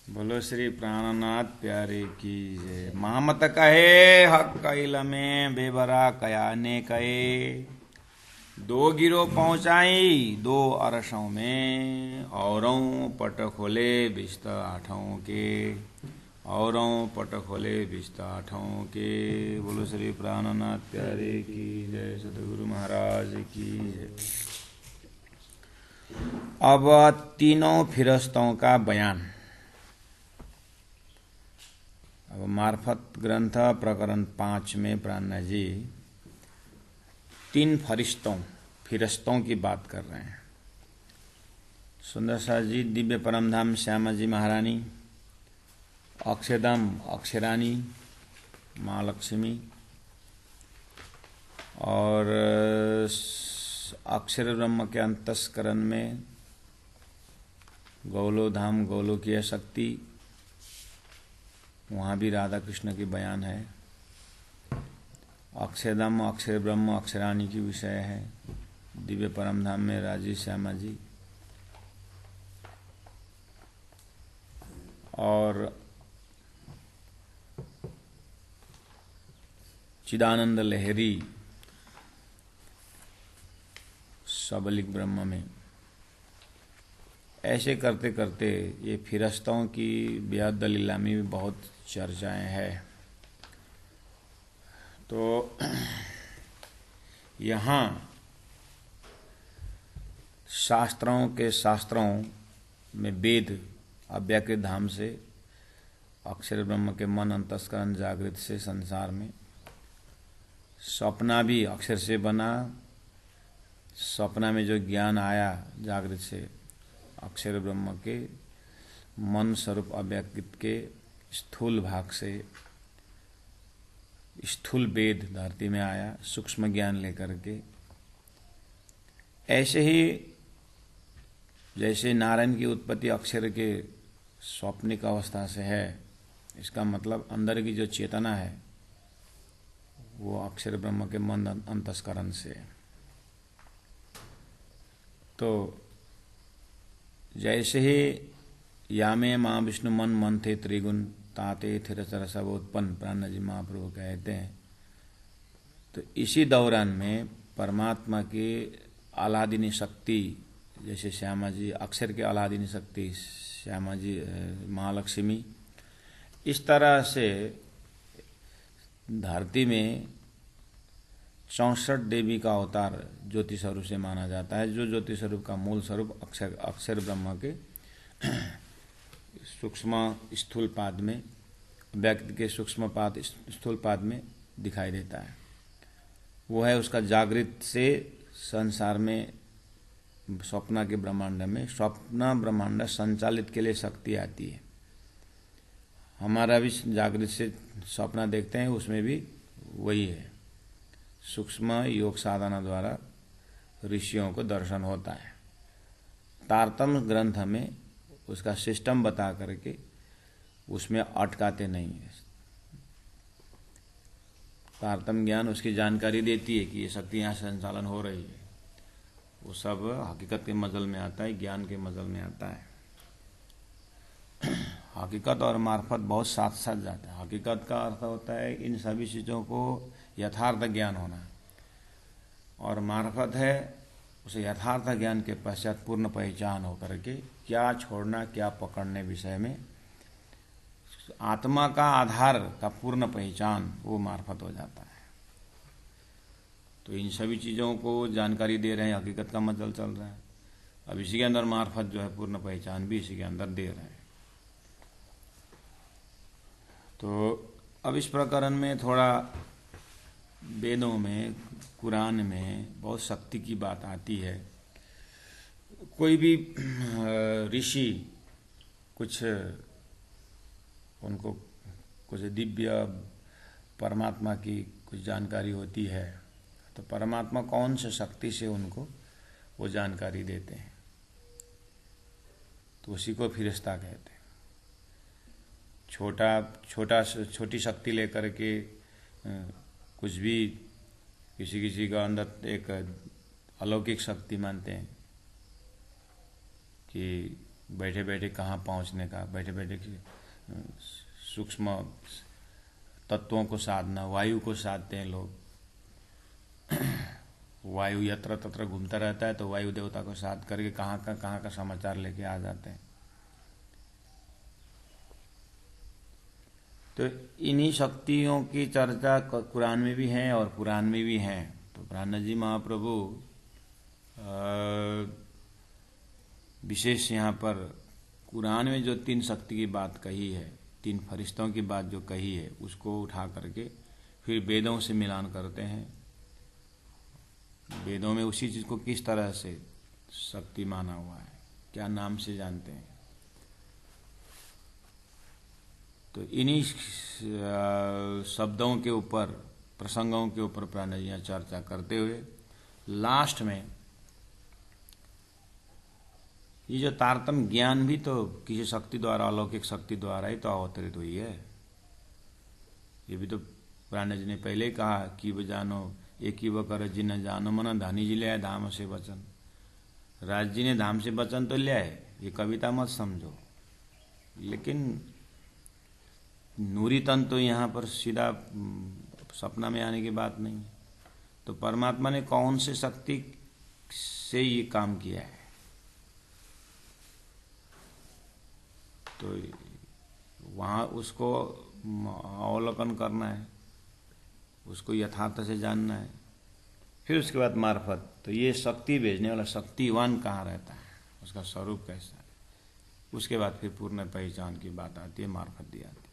बोलो श्री प्राणनाथ प्यारे की जय। महमत कहे हक कैल में बेबरा कयाने कहे, दो गिरो पहुंचाई दो अरसों में, औरों पट खोले बिस्त आठों के, औरों पट खोले बिस्त आठों के। बोलो श्री प्राणनाथ प्यारे की जय, सतगुरु महाराज की जय। अब तीनों फिरस्तों का बयान। अब मार्फत ग्रंथ प्रकरण 5 में प्राणनाथ जी तीन फिरस्तों की बात कर रहे हैं। सुंदर सा जी, दिव्य परमधाम श्यामा जी महारानी, अक्षरधाम अक्षरानी माँ लक्ष्मी, और अक्षर ब्रह्म के अंतस्करण में गौलोधाम गोलोकीय शक्ति, वहाँ भी राधा कृष्ण की बयान है। अक्षरधाम अक्षर ब्रह्म अक्षरानी की विषय है। दिव्य परमधाम में राजी श्यामा जी, और चिदानंद लहरी सबलिक ब्रह्म में। ऐसे करते करते ये फिरस्तों की बेहद लीला में भी बहुत चर्चाएं हैं। तो यहाँ शास्त्रों में वेद अव्याकृत धाम से, अक्षर ब्रह्म के मन अंतस्करण जागृत से संसार में, सपना भी अक्षर से बना, सपना में जो ज्ञान आया जागृत से अक्षर ब्रह्म के मन स्वरूप अव्याकृत के स्थूल भाग से, स्थूल वेद धरती में आया सूक्ष्म ज्ञान लेकर के। ऐसे ही जैसे नारायण की उत्पत्ति अक्षर के स्वप्निक अवस्था से है, इसका मतलब अंदर की जो चेतना है वो अक्षर ब्रह्म के मन अंतस्करण से है। तो जैसे ही यामे माँ विष्णु मन मन थे त्रिगुण ताते थिरचर सब उत्पन्न, प्राणनाथ जी महाप्रभु कहते हैं। तो इसी दौरान में परमात्मा की आह्लादिनी शक्ति, जैसे श्यामा जी अक्षर के आह्लादिनी शक्ति श्यामा जी महालक्ष्मी, इस तरह से धरती में 64 देवी का अवतार ज्योति स्वरूप से माना जाता है। जो ज्योति स्वरूप का मूल स्वरूप अक्षर ब्रह्म के सूक्ष्म स्थूल पाद में, व्यक्ति के सूक्ष्म पाद स्थूल पाद में दिखाई देता है। वो है उसका जागृत से संसार में स्वप्न के ब्रह्मांड में, स्वप्न ब्रह्मांड संचालित के लिए शक्ति आती है। हमारा भी जागृत से स्वप्न देखते हैं, उसमें भी वही है। सूक्ष्म योग साधना द्वारा ऋषियों को दर्शन होता है। तारतम्य ग्रंथ में उसका सिस्टम बता करके उसमें अटकाते नहीं है। तारतम्य ज्ञान उसकी जानकारी देती है कि ये शक्ति यहाँ संचालन हो रही है। वो सब हकीकत के मजल में आता है, ज्ञान के मजल में आता है। हकीकत और मार्फत बहुत साथ साथ जाता है। हकीकत का अर्थ होता है इन सभी चीज़ों को यथार्थ ज्ञान होना, और मार्फत है उसे यथार्थ ज्ञान के पश्चात पूर्ण पहचान होकर के क्या छोड़ना क्या पकड़ने विषय में आत्मा का आधार का पूर्ण पहचान, वो मार्फत हो जाता है। तो इन सभी चीज़ों को जानकारी दे रहे हैं, हकीकत का मतलब चल रहा है। अब इसी के अंदर मार्फत जो है पूर्ण पहचान भी इसी के अंदर दे रहे हैं। तो अब इस प्रकरण में थोड़ा वेदों में, कुरान में बहुत शक्ति की बात आती है। कोई भी ऋषि कुछ उनको कुछ दिव्य परमात्मा की कुछ जानकारी होती है, तो परमात्मा कौन से शक्ति से उनको वो जानकारी देते हैं, तो उसी को फिरिश्ता कहते हैं। छोटी शक्ति लेकर के कुछ भी किसी का अंदर एक अलौकिक शक्ति मानते हैं कि बैठे बैठे कहाँ पहुँचने का, बैठे बैठे सूक्ष्म तत्वों को साधना, वायु को साधते हैं लोग। वायु यत्र तत्र घूमता रहता है, तो वायु देवता को साध करके कहाँ का समाचार लेके आ जाते हैं। तो इन्हीं शक्तियों की चर्चा कुरान में भी है और पुराण में भी है। तो प्राणनाथ जी महाप्रभु विशेष यहाँ पर कुरान में जो 3 शक्ति की बात कही है, 3 फरिश्तों की बात जो कही है, उसको उठा करके फिर वेदों से मिलान करते हैं। वेदों में उसी चीज को किस तरह से शक्ति माना हुआ है, क्या नाम से जानते हैं। तो इन्हीं शब्दों के ऊपर, प्रसंगों के ऊपर प्राणनाथ जी चर्चा करते हुए लास्ट में ये जो तारतम्य ज्ञान भी तो किसी शक्ति द्वारा, अलौकिक शक्ति द्वारा ही तो अवतरित हुई है। ये भी तो प्राणनाथ जी ने पहले ही कहा कि वो जानो एक ही वो कर जिन जानो मन धानी जी ले आए धाम से वचन। राज जी ने धाम से वचन तो ले आए, ये कविता मत समझो, लेकिन नूरी तन तो यहाँ पर सीधा सपना में आने की बात नहीं। तो परमात्मा ने कौन से शक्ति से ये काम किया है, तो वहाँ उसको अवलोकन करना है, उसको यथार्थ से जानना है। फिर उसके बाद मार्फत, तो ये शक्ति भेजने वाला शक्तिवान कहाँ रहता है, उसका स्वरूप कैसा है, उसके बाद फिर पूर्ण पहचान की बात आती है, मार्फत दी आती है।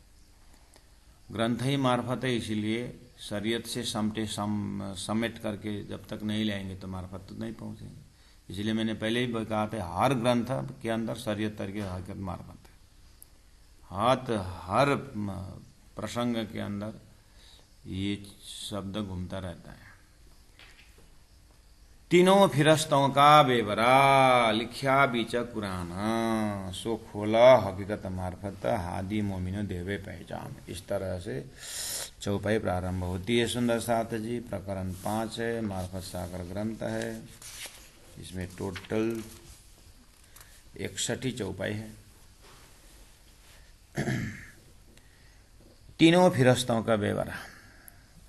ग्रंथ ही मार्फत है, इसीलिए शरीयत से समेट करके जब तक नहीं लाएंगे तो मार्फत तो नहीं पहुँचेंगे। इसलिए मैंने पहले ही कहा था, हर ग्रंथ के अंदर शरीयत तरीके हकीकत मार्फत है। हर प्रसंग के अंदर ये शब्द घूमता रहता है। तीनों फिरस्तों का बेवरा लिख्या बीच कुरान, सो खोला हकीकत मार्फत हादी मोमिनो देवे पहचान। इस तरह से चौपाई प्रारंभ होती है। सुंदर साथ जी, प्रकरण 5 है, मार्फत सागर ग्रंथ है। इसमें टोटल 61 चौपाई है। तीनों फिरस्तों का बेवरा।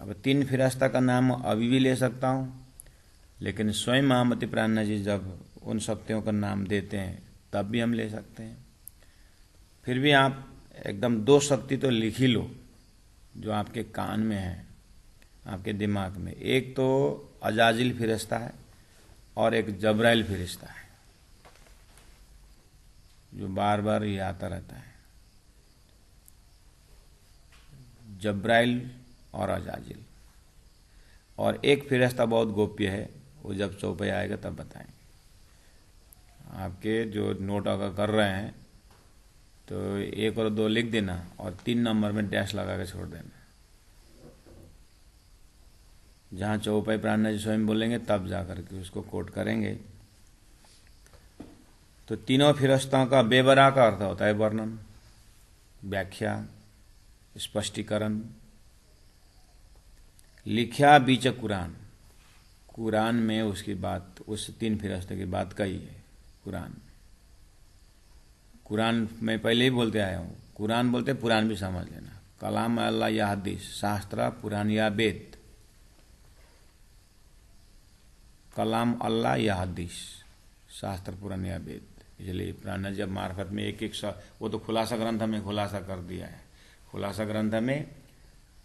अब 3 फिरस्ता का नाम अभी भी ले सकता हूँ, लेकिन स्वयं महामती प्राणनाथ जी जब उन शक्तियों का नाम देते हैं तब भी हम ले सकते हैं। फिर भी आप एकदम 2 शक्ति तो लिख ही लो जो आपके कान में है, आपके दिमाग में। एक तो अजाजिल फिरिश्ता है और एक जब्राइल फिरिश्ता है, जो बार बार ये आता रहता है। जब्राइल और अजाजिल। और एक फिरिश्ता बहुत गोप्य है, वो जब चौपाई आएगा तब बताएंगे। आपके जो नोट अगर कर रहे हैं तो 1 और 2 लिख देना और 3 नंबर में डैश लगा के छोड़ देना। जहाँ चौपाई प्राणनाथ जी स्वयं बोलेंगे तब जाकर के उसको कोट करेंगे। तो तीनों फिरस्तों का बेवरा का अर्थ होता है वर्णन, व्याख्या, स्पष्टीकरण। लिख्या बीच कुरान, कुरान में उसकी बात, उस 3 फिरस्तों की बात कही है। कुरान में पहले ही बोलते आया हूँ, कुरान बोलते पुराण भी समझ लेना। कलाम अल्लाह या हदीस, शास्त्र पुराण या वेद। कलाम अल्लाह या हदीस, शास्त्र पुराण या वेद। इसलिए प्राणनाथ जब मार्फत में एक वो तो खुलासा ग्रंथ में खुलासा कर दिया है। खुलासा ग्रंथ में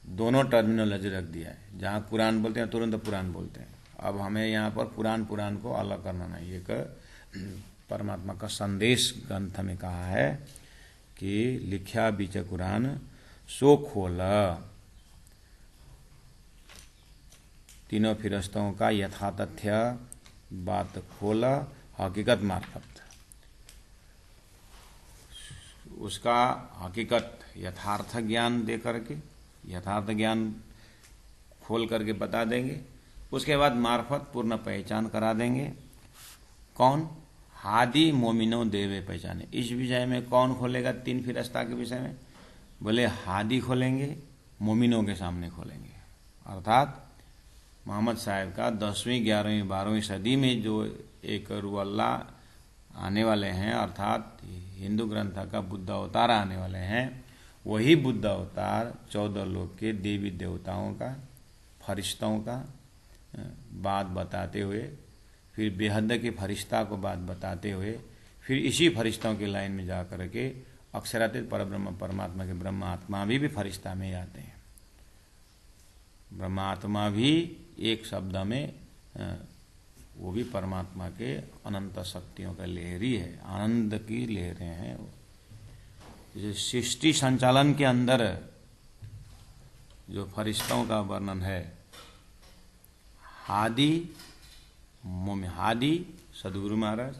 दोनों टर्मिनोलॉजी रख दिया है। जहाँ कुरान बोलते हैं तुरंत पुराण बोलते हैं। अब हमें यहाँ पर पुराण को अलग करना नहीं। एक परमात्मा का संदेश ग्रंथ में कहा है कि लिख्या बीच कुरान सो खोला, तीनों फिरस्तों का यथातथ्य बात खोला हकीकत मार्फत। उसका हकीकत यथार्थ ज्ञान दे करके, यथार्थ ज्ञान खोल करके बता देंगे। उसके बाद मार्फत पूर्ण पहचान करा देंगे। कौन? हादी मोमिनो देवे पहचाने। इस विषय में कौन खोलेगा 3 फिरस्ता के विषय में? बोले हादी खोलेंगे, मोमिनों के सामने खोलेंगे। अर्थात मोहम्मद साहब का 10वीं, 11वीं, 12वीं सदी में जो एक रूह अल्लाह आने वाले हैं, अर्थात हिंदू ग्रंथ का बुद्ध अवतार आने वाले हैं, वही बुद्ध अवतार 14 लोक के देवी देवताओं का, फरिश्तों का बात बताते हुए, फिर बेहद के फरिश्ता को बात बताते हुए, फिर इसी फरिश्तों की लाइन में जा कर के अक्षरातीत परब्रह्म परमात्मा के ब्रह्मात्मा भी फरिश्ता में ही आते हैं। ब्रह्मात्मा भी एक शब्द में वो भी परमात्मा के अनंत शक्तियों का लहरी है, आनंद की लहरें हैं। जैसे सृष्टि संचालन के अंदर जो फरिश्तों का वर्णन है, हादी सदगुरु महाराज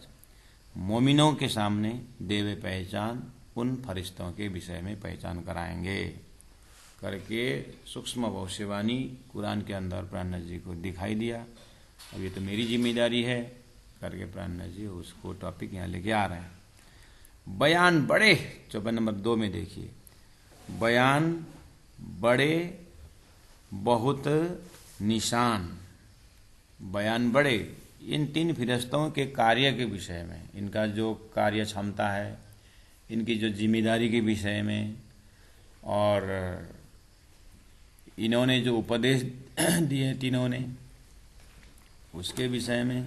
मोमिनों के सामने देवे पहचान, उन फरिश्तों के विषय में पहचान कराएंगे करके सूक्ष्म भविष्यवाणी कुरान के अंदर प्राणनाथ जी को दिखाई दिया। अब ये तो मेरी जिम्मेदारी है करके प्राणनाथ जी उसको टॉपिक यहाँ लेके आ रहे हैं। बयान बड़े 54 नंबर 2 में देखिए, बयान बड़े बहुत निशान। बयान बड़े इन 3 फरिश्तों के कार्य के विषय में, इनका जो कार्य क्षमता है, इनकी जो जिम्मेदारी के विषय में, और इन्होंने जो उपदेश दिए तीनों ने उसके विषय में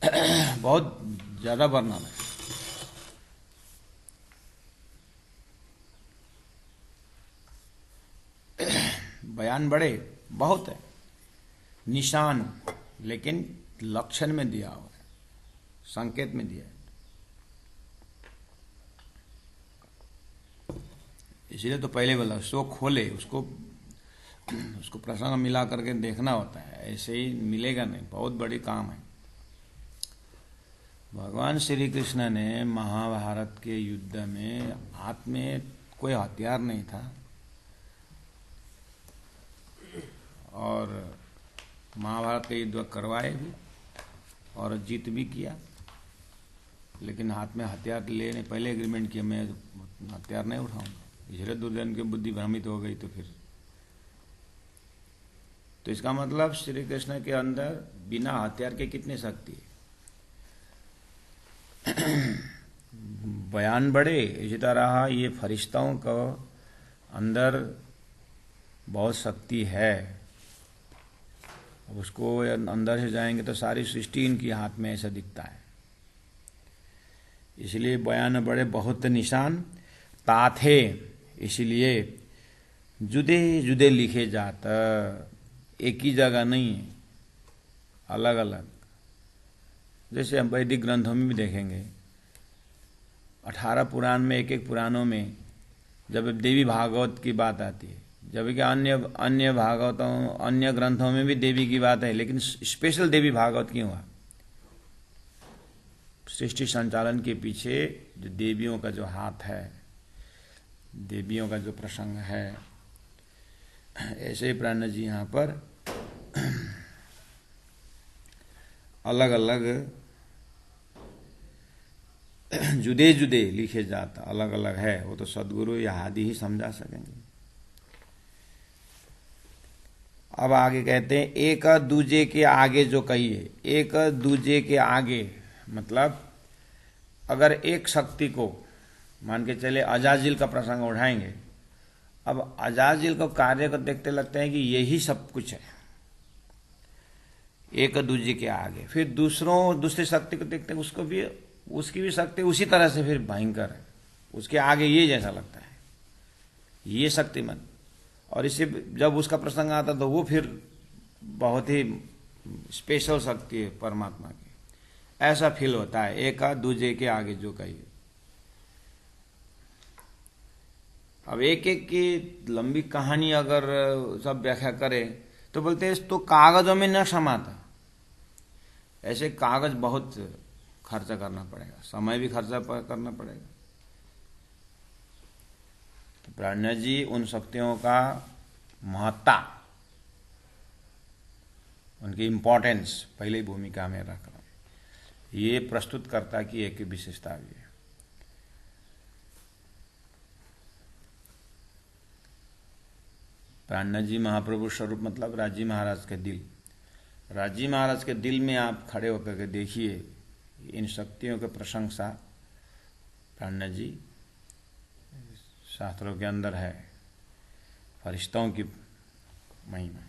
बहुत ज़्यादा वर्णन है। बयान बड़े बहुत है, निशान लेकिन लक्षण में दिया हुआ है, संकेत में दिया है। इसलिए तो पहले बोला उसको खोले, उसको प्रसंग मिला करके देखना होता है, ऐसे ही मिलेगा नहीं, बहुत बड़ी काम है। भगवान श्री कृष्ण ने महाभारत के युद्ध में हाथ में कोई हथियार नहीं था और महाभारत के युद्ध करवाए भी और जीत भी किया, लेकिन हाथ में हथियार लेने पहले एग्रीमेंट किया, मैं हथियार नहीं उठाऊंगा। इसलिए दुर्योधन की बुद्धि भ्रमित हो गई। तो इसका मतलब श्री कृष्ण के अंदर बिना हथियार के कितनी शक्ति है। बयान बड़े, इसी तरह ये फरिश्तों को अंदर बहुत शक्ति है। उसको अंदर से जाएंगे तो सारी सृष्टि इनकी हाथ में ऐसा दिखता है। इसलिए बयान बड़े बहुत निशान ताथे, इसलिए जुदे जुदे लिखे जाता, एक ही जगह नहीं है, अलग अलग। जैसे हम वैदिक ग्रंथों में भी देखेंगे 18 पुराण में, एक पुराणों में जब देवी भागवत की बात आती है, जबकि अन्य भागवतों अन्य ग्रंथों में भी देवी की बात है, लेकिन स्पेशल देवी भागवत क्यों हुआ? सृष्टि संचालन के पीछे जो देवियों का जो हाथ है, देवियों का जो प्रसंग है, ऐसे ही प्राणनाथ जी यहाँ पर अलग अलग जुदे जुदे लिखे जाता, अलग अलग है। वो तो सदगुरु या आदि ही समझा सकेंगे। अब आगे कहते हैं एक दूजे के आगे जो कहिए, एक दूजे के आगे मतलब अगर एक शक्ति को मान के चले अजाजिल का प्रसंग उठाएंगे, अब अजाजिल को कार्य को देखते लगते हैं कि यही सब कुछ है एक दूजे के आगे। फिर दूसरी शक्ति को देखते हैं, उसको भी उसकी भी शक्ति उसी तरह से फिर भयंकर है, उसके आगे ये जैसा लगता है, ये शक्तिमान। और इससे जब उसका प्रसंग आता तो वो फिर बहुत ही स्पेशल शक्ति है परमात्मा की, ऐसा फील होता है एक दूजे के आगे जो कहिए। अब एक एक की लंबी कहानी अगर सब व्याख्या करें तो बोलते हैं तो कागजों में न समाता, ऐसे कागज बहुत खर्चा करना पड़ेगा, समय भी खर्चा करना पड़ेगा। तो प्राणनाथ जी उन शक्तियों का महत्ता, उनकी इंपॉर्टेंस पहले ही भूमिका में रख रहा है। ये प्रस्तुतकर्ता की एक विशेषता भी है। प्राणनाथ जी महाप्रभु स्वरूप मतलब राजी महाराज के दिल। राजी महाराज के दिल में आप खड़े होकर के देखिए, इन शक्तियों की प्रशंसा प्राणनाथ जी शास्त्रों के अंदर है, फरिश्तों की महिमा।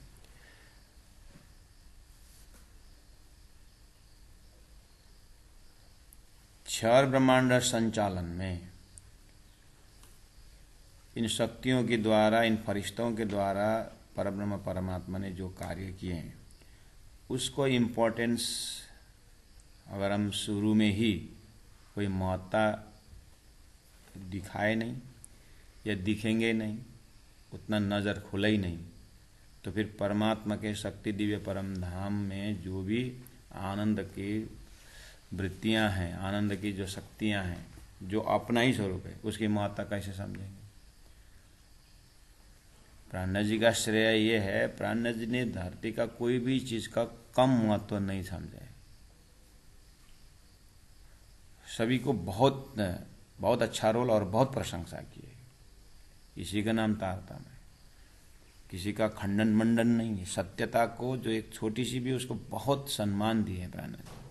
क्षर ब्रह्मांड संचालन में इन शक्तियों के द्वारा, इन फरिश्तों के द्वारा परब्रह्म परमात्मा ने जो कार्य किए हैं उसको इम्पोर्टेंस अगर हम शुरू में ही कोई महत्ता दिखाए नहीं या दिखेंगे नहीं, उतना नज़र खुले ही नहीं, तो फिर परमात्मा के शक्ति दिव्य परम धाम में जो भी आनंद की वृत्तियां हैं, आनंद की जो शक्तियां हैं, जो अपना ही स्वरूप है, उसकी महत्ता कैसे समझेंगे। प्राणनाथ जी का श्रेय ये है, प्राणनाथ जी ने धरती का कोई भी चीज का कम महत्व नहीं समझा है, सभी को बहुत बहुत अच्छा रोल और बहुत प्रशंसा की है। इसी का नाम तारतम्य है, किसी का खंडन मंडन नहीं है, सत्यता को जो एक छोटी सी भी उसको बहुत सम्मान दिए है प्राणनाथ जी,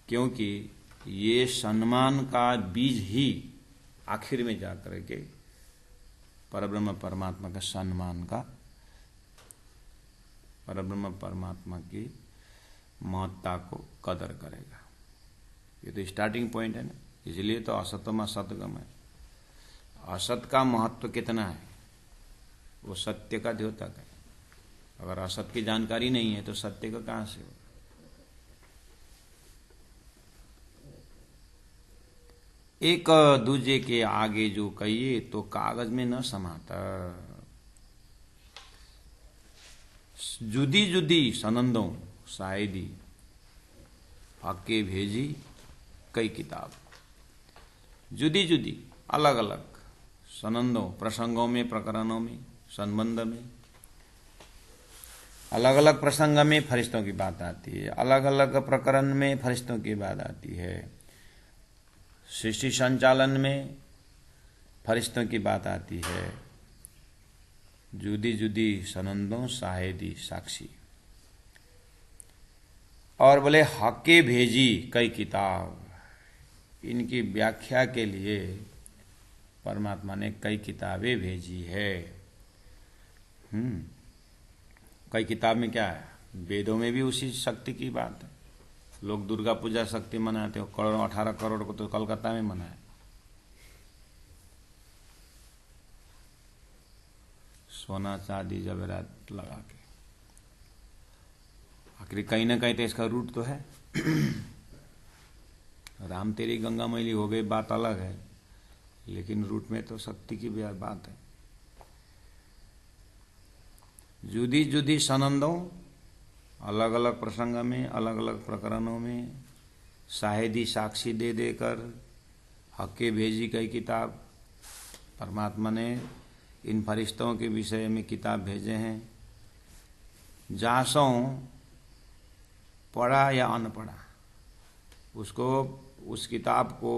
क्योंकि ये सम्मान का बीज ही आखिर में जाकर के परब्रह्म परमात्मा का सम्मान का, परब्रह्म परमात्मा की महत्ता को कदर करेगा। ये तो स्टार्टिंग पॉइंट है ना, इसलिए तो असतम असतगम है। असत का महत्व कितना है, वो सत्य का द्योतक है। अगर असत की जानकारी नहीं है तो सत्य का कहां से होगा। एक दूजे के आगे जो कहिए तो कागज में न समाता, जुदी जुदी सनंदों शायदी हके भेजी कई किताब। जुदी जुदी अलग अलग सनंदों, प्रसंगों में, प्रकरणों में, संबंध में, अलग अलग प्रसंग में फरिश्तों की बात आती है, अलग अलग प्रकरण में फरिश्तों की बात आती है, सृष्टि संचालन में फरिश्तों की बात आती है। जुदी जुदी सनंदों शाहिदी साक्षी, और बोले हके भेजी कई किताब। इनकी व्याख्या के लिए परमात्मा ने कई किताबें भेजी है। कई किताब में क्या है, वेदों में भी उसी शक्ति की बात है। लोग दुर्गा पूजा शक्ति मनाते हो, करोड़ 18 करोड़ को तो कलकत्ता में मनाए। सोना चांदी जवेरात लगा के, आखिर कहीं ना कहीं तो इसका रूट तो है। राम तेरी गंगा मैली हो गई बात अलग है, लेकिन रूट में तो शक्ति की भी बात है। जुदी जुदी सनंदों, अलग अलग प्रसंग में, अलग अलग प्रकरणों में शाहिदी साक्षी दे देकर हके भेजी कई किताब। परमात्मा ने इन फरिश्तों के विषय में किताब भेजे हैं। जासों पढ़ा या अनपढ़ा, उसको, उस किताब को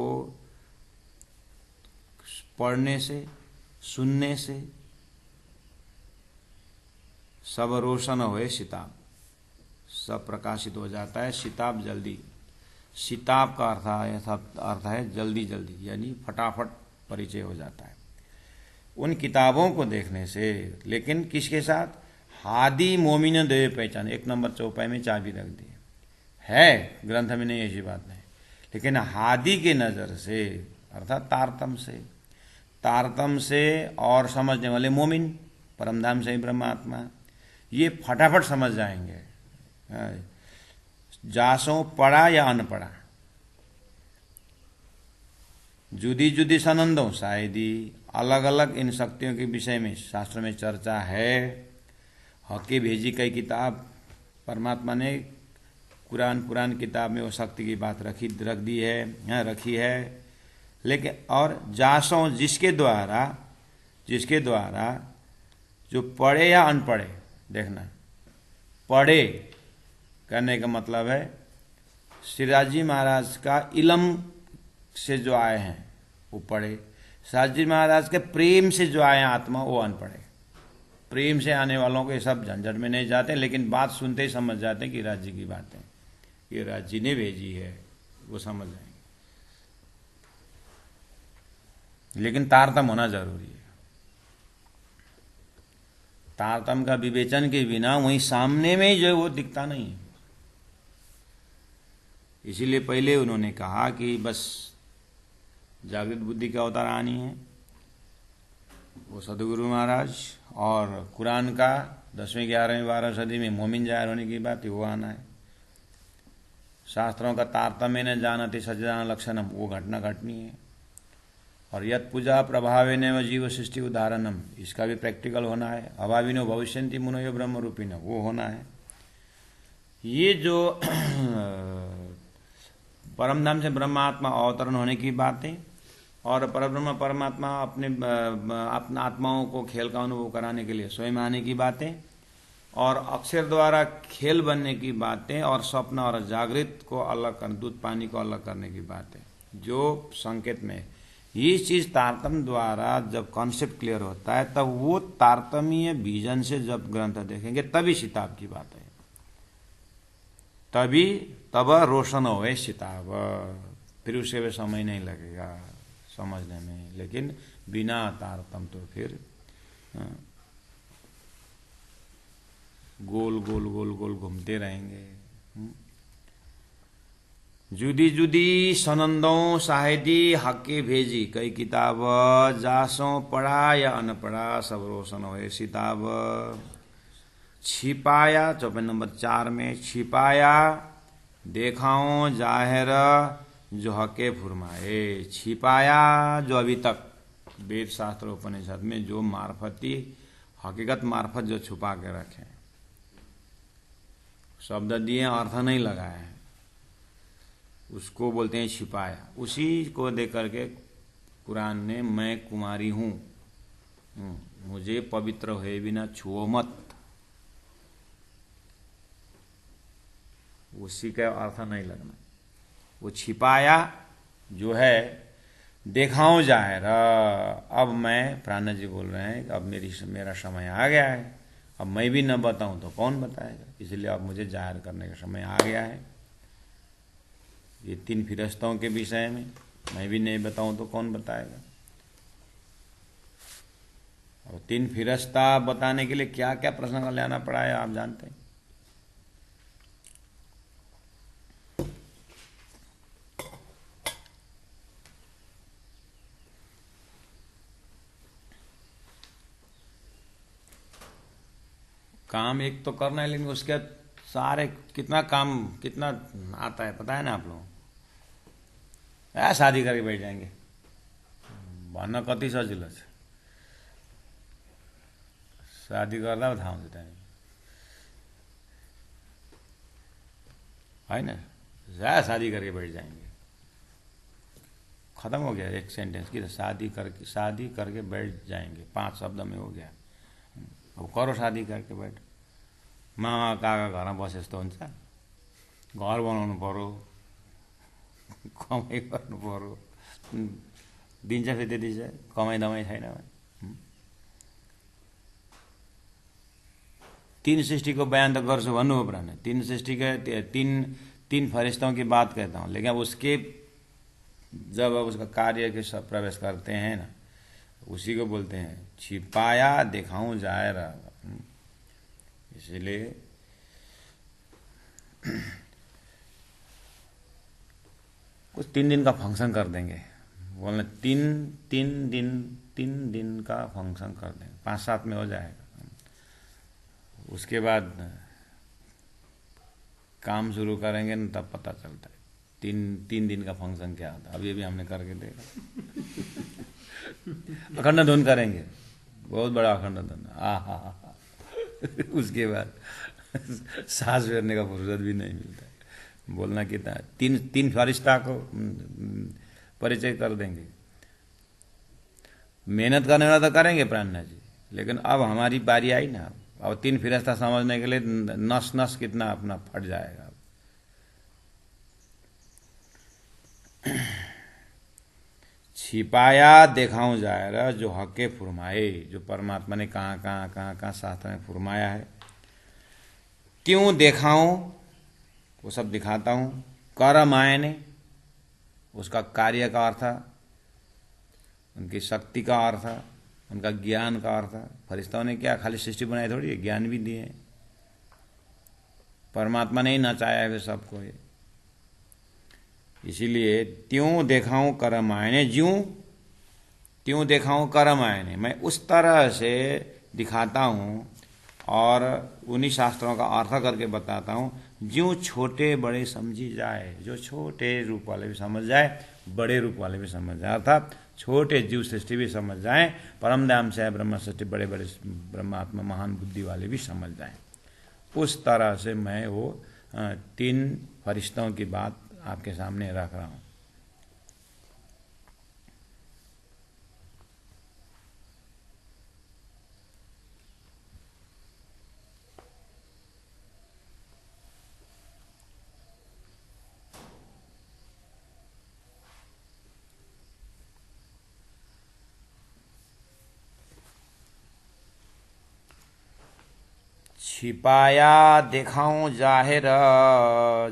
पढ़ने से, सुनने से सब रोशन होए सिताब, सब प्रकाशित हो जाता है। सिताब जल्दी, सिताब का अर्थ है जल्दी जल्दी, यानी फटाफट परिचय हो जाता है उन किताबों को देखने से। लेकिन किसके साथ, हादी मोमिन दे पहचान। 1 नंबर चौपाई में चाबी रख दी है, ग्रंथ में नहीं, ऐसी बात नहीं, लेकिन हादी के नजर से अर्थात तारतम से और समझने वाले मोमिन, परमधाम से ब्रह्मात्मा, ये फटाफट समझ जाएंगे। जासों पढ़ा या अनपढ़ा, जुदी जुदी सनंदों शायदी, अलग अलग इन शक्तियों के विषय में शास्त्र में चर्चा है। हके भेजी कई किताब, परमात्मा ने पुरान किताब में वो शक्ति की बात रखी है। लेकिन और जासों, जिसके द्वारा जो पढ़े या अनपढ़े, देखना, पढ़े करने का मतलब है श्रीराजी महाराज का इलम से जो आए हैं वो पढ़े, श्रीराजी महाराज के प्रेम से जो आए हैं आत्मा, वो अनपढ़े। प्रेम से आने वालों को ये सब झंझट में नहीं जाते, लेकिन बात सुनते ही समझ जाते हैं कि राज जी की बात है, ये राज जी ने भेजी है, वो समझ जाएंगे। लेकिन तारतम्य होना जरूरी है। तारतम्य का विवेचन के बिना वहीं सामने में ही जो है वो दिखता नहीं है। इसीलिए पहले उन्होंने कहा कि बस जागृत बुद्धि का अवतार आनी है, वो सदगुरु महाराज, और कुरान का 10वीं 11वीं 12वीं सदी में मोमिन जाहिर होने की बात है, वो आना है। शास्त्रों का तारतम्य न जानते सज्जन लक्षणम, वो घटना घटनी है। और यत पूजा प्रभावेन व जीव सृष्टि उदाहरणम, इसका भी प्रैक्टिकल होना है। अभाविनो भविष्यन्ति मुनयो ब्रह्म रूपिण, वो होना है। ये जो परमधाम से ब्रह्मात्मा अवतरण होने की बातें और परब्रह्म परमात्मा अपने आत्माओं को खेल का अनुभव कराने के लिए स्वयं आने की बातें, और अक्षर द्वारा खेल बनने की बातें, और स्वप्न और जागृत को अलग कर, दूध पानी को अलग करने की बातें, जो संकेत में ये चीज तारतम्य द्वारा जब कॉन्सेप्ट क्लियर होता है, तब वो तारतम्य विजन से जब ग्रंथ देखेंगे तभी सिताब की बात है, तब रोशन होए सिताब। फिर उसे भी समय नहीं लगेगा समझने में, लेकिन बिना तारतम्य तो फिर गोल गोल गोल गोल घूमते रहेंगे। जुदी जुदी सनंदों साहिदी हके भेजी, कई किताब जासों पढ़ा या अनपढ़ा, सब रोशन होए सिताब। छिपाया 54 नंबर 4 में, छिपाया देखाओ जाहिर जो हके फुरमाए। छिपाया जो अभी तक वेद शास्त्र उपनिषद में जो मार्फती हकीकत मार्फत जो छुपा के रखे, शब्द दिए अर्थ नहीं लगाए, उसको बोलते हैं छिपाया। उसी को देख करके कुरान ने मैं कुमारी हूं, मुझे पवित्र हुए बिना छुओ मत, उसी का अर्थ नहीं लगना। वो छिपाया जो है देखाओ जाहिर। अब मैं, प्राणा जी बोल रहे हैं, अब मेरा समय आ गया है, अब मैं भी न बताऊं तो कौन बताएगा, इसलिए अब मुझे जाहिर करने का समय आ गया है। ये 3 फिरस्तों के विषय में मैं भी नहीं बताऊं तो कौन बताएगा। और 3 फिरस्ता बताने के लिए क्या क्या प्रसंग लाना पड़ा है आप जानते हैं। काम एक तो करना है, लेकिन उसके सारे कितना काम कितना आता है पता है ना आप लोगों को। शादी करके बैठ जाएंगे, भन्न कति सजिलो छ, शादी गर्दा थाहा हुन्छ त्यहाँदेखि होइन। शादी करके बैठ जाएंगे, खत्म हो गया एक सेंटेंस की, शादी करके बैठ जाएंगे, 5 शब्द में हो गया। अब करो शादी करके बैठ, मामा काका घरमा बसे जस्तो हुन्छ, घर बनाउनु पर्यो, कमाइ गर्नु पर्यो, दिन्छ फेरि त्यति चाहिँ कमाइ दमाई छैन। 3 सृष्टि को बयान तो गर्छु भन्नु हो प्राण, 3 सृष्टि के 3 फरिश्तों की बात कहता हूँ, लेकिन अब उसके जब अब उसका कार्य के सब प्रवेश करते हैं ना, उसी को बोलते हैं छिपाया दिखाऊं जाहिर। इसलिए कुछ 3 दिन का फंक्शन कर देंगे, बोलने 3 दिन का फंक्शन कर देंगे, 5-7 में हो जाएगा। उसके बाद काम शुरू करेंगे ना, तब पता चलता है 3 दिन का फंक्शन क्या होता है। अब ये भी हमने करके देखा। अखंड धुन करेंगे, बहुत बड़ा अखंड धुन, उसके बाद सांस फेरने का फुर्सत भी नहीं मिलता है। बोलना कितना, 3 फरिश्ता को परिचय कर देंगे। मेहनत करने वाला तो करेंगे प्राणनाथ जी, लेकिन अब हमारी बारी आई ना, अब 3 फिरस्ता समझने के लिए नस नस कितना अपना फट जाएगा। छिपाया देखाऊं जाहिर जो हक़े फुरमाए, जो परमात्मा ने कहाँ शास्त्र में फुरमाया है, क्यों देखाऊं, वो सब दिखाता हूं। कर मायने, उसका कार्य का अर्थ, उनकी शक्ति का अर्थ, उनका ज्ञान का अर्थ। फरिश्ताओं ने क्या खाली सृष्टि बनाई थोड़ी है, ज्ञान भी दिए। परमात्मा ने ही नचाया है सबको। इसीलिए त्यों देखाऊं कर मायने, ज्यों त्यों देखाऊं कर मायने, मैं उस तरह से दिखाता हूं और उन्हीं शास्त्रों का अर्थ करके बताता हूं ज्यों छोटे बड़े समझी जाए, जो छोटे रूप वाले भी समझ जाए, बड़े रूप वाले भी समझ जाए, अर्थात छोटे जीव सृष्टि भी समझ जाए, परम धाम से ब्रह्म सृष्टि बड़े बड़े ब्रह्मात्मा महान बुद्धि वाले भी समझ जाए। उस तरह से मैं वो 3 फरिश्तों की बात आपके सामने रख रहा हूं। छिपाया दिखाऊं जाहिर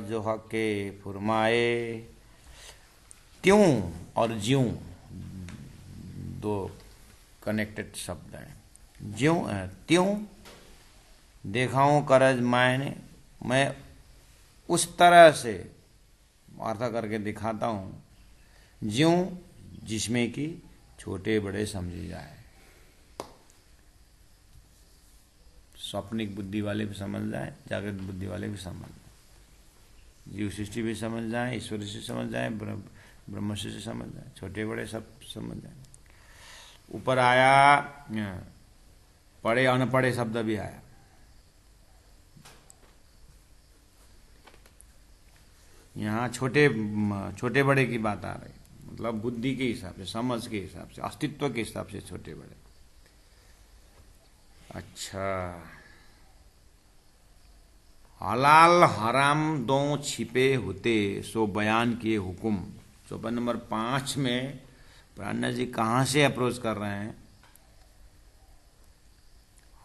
जो हक़े फुरमाए। त्यों और ज्यों 2 कनेक्टेड शब्द हैं। ज्यों त्यों दिखाऊं करज मायने, मैं उस तरह से अर्थ करके दिखाता हूं ज्यों जिसमें कि छोटे बड़े समझी जाए। स्वप्निक बुद्धि वाले भी समझ जाए, जागृत बुद्धि वाले भी समझ जाए, जीव सृष्टि भी समझ जाए, ईश्वर से समझ जाए, ब्रह्म से समझ जाए, छोटे बड़े सब समझ जाए। ऊपर आया पढ़े अनपढ़े शब्द भी आया। यहाँ छोटे बड़े की बात आ रही, मतलब बुद्धि के हिसाब से, समझ के हिसाब से, अस्तित्व के हिसाब से छोटे बड़े। अच्छा, हलाल हराम दो छिपे होते सो बयान किए हुकुम। चौपाई नंबर 5 में प्राणनाथ जी कहाँ से अप्रोच कर रहे हैं?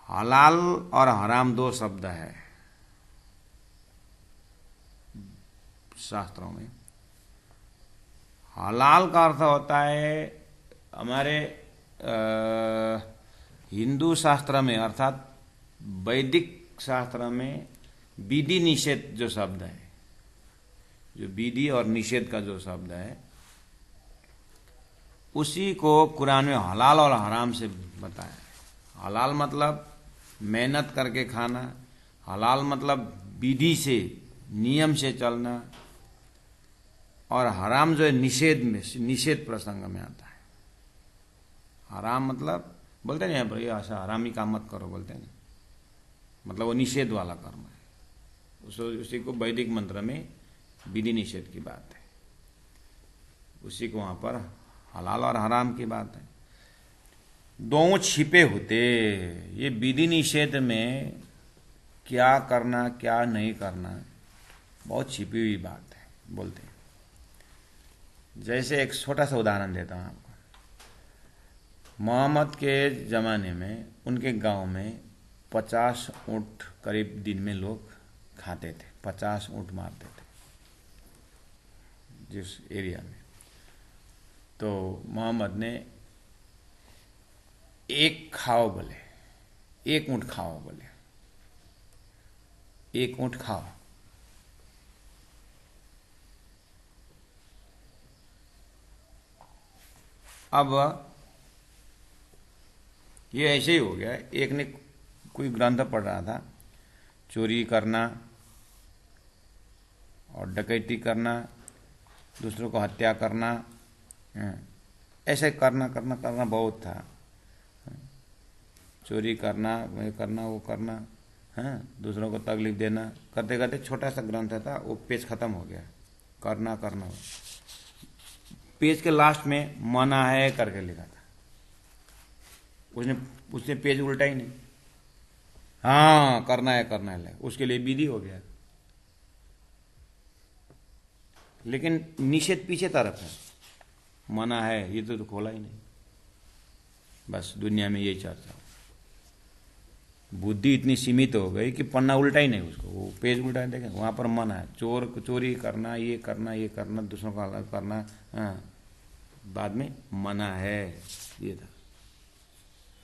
हलाल और हराम 2 शब्द है शास्त्रों में। हलाल का अर्थ होता है हमारे हिंदू शास्त्र में, अर्थात वैदिक शास्त्र में विधि निषेध जो शब्द है, जो विधि और निषेध का जो शब्द है, उसी को कुरान में हलाल और हराम से बताया। हलाल मतलब मेहनत करके खाना, हलाल मतलब विधि से नियम से चलना, और हराम जो है निषेध में, निषेध प्रसंग में आता है। हराम मतलब बोलते नहीं भाई ऐसा हरामी काम मत करो, बोलते नहीं, मतलब वो निषेध वाला कर्म है। उसी को वैदिक मंत्र में विधि निषेध की बात है, उसी को वहां पर हलाल और हराम की बात है। 2 छिपे होते, ये विधि निषेध में क्या करना क्या नहीं करना बहुत छिपी हुई बात है, बोलते हैं। जैसे एक छोटा सा उदाहरण देता हूं आपको। मोहम्मद के ज़माने में उनके गांव में 50 ऊँट करीब दिन में लोग खाते थे, 50 ऊँट मारते थे जिस एरिया में। तो मोहम्मद ने एक खाओ बोले, 1 ऊँट खाओ बोले, 1 ऊँट खाओ। अब ये ऐसे ही हो गया। एक ने कोई ग्रंथ पढ़ रहा था, चोरी करना और डकैती करना, दूसरों को हत्या करना, ऐसे करना बहुत था। चोरी करना, वो करना, दूसरों को तकलीफ देना, करते करते छोटा सा ग्रंथ था, वो पेज खत्म हो गया। करना पेज के लास्ट में मना है करके लिखा था। उसने पेज उल्टा ही नहीं, हाँ करना है, उसके लिए विधि हो गया। लेकिन निषेध पीछे तरफ है, मना है, ये तो खोला ही नहीं। बस दुनिया में यही चर्चा। बुद्धि इतनी सीमित हो गई कि पन्ना उल्टा ही नहीं उसको, वो पेज उल्टा है, देखें वहाँ पर मना है, चोरी करना, ये करना, दूसरों का अलग करना, हाँ, बाद में मना है, ये था।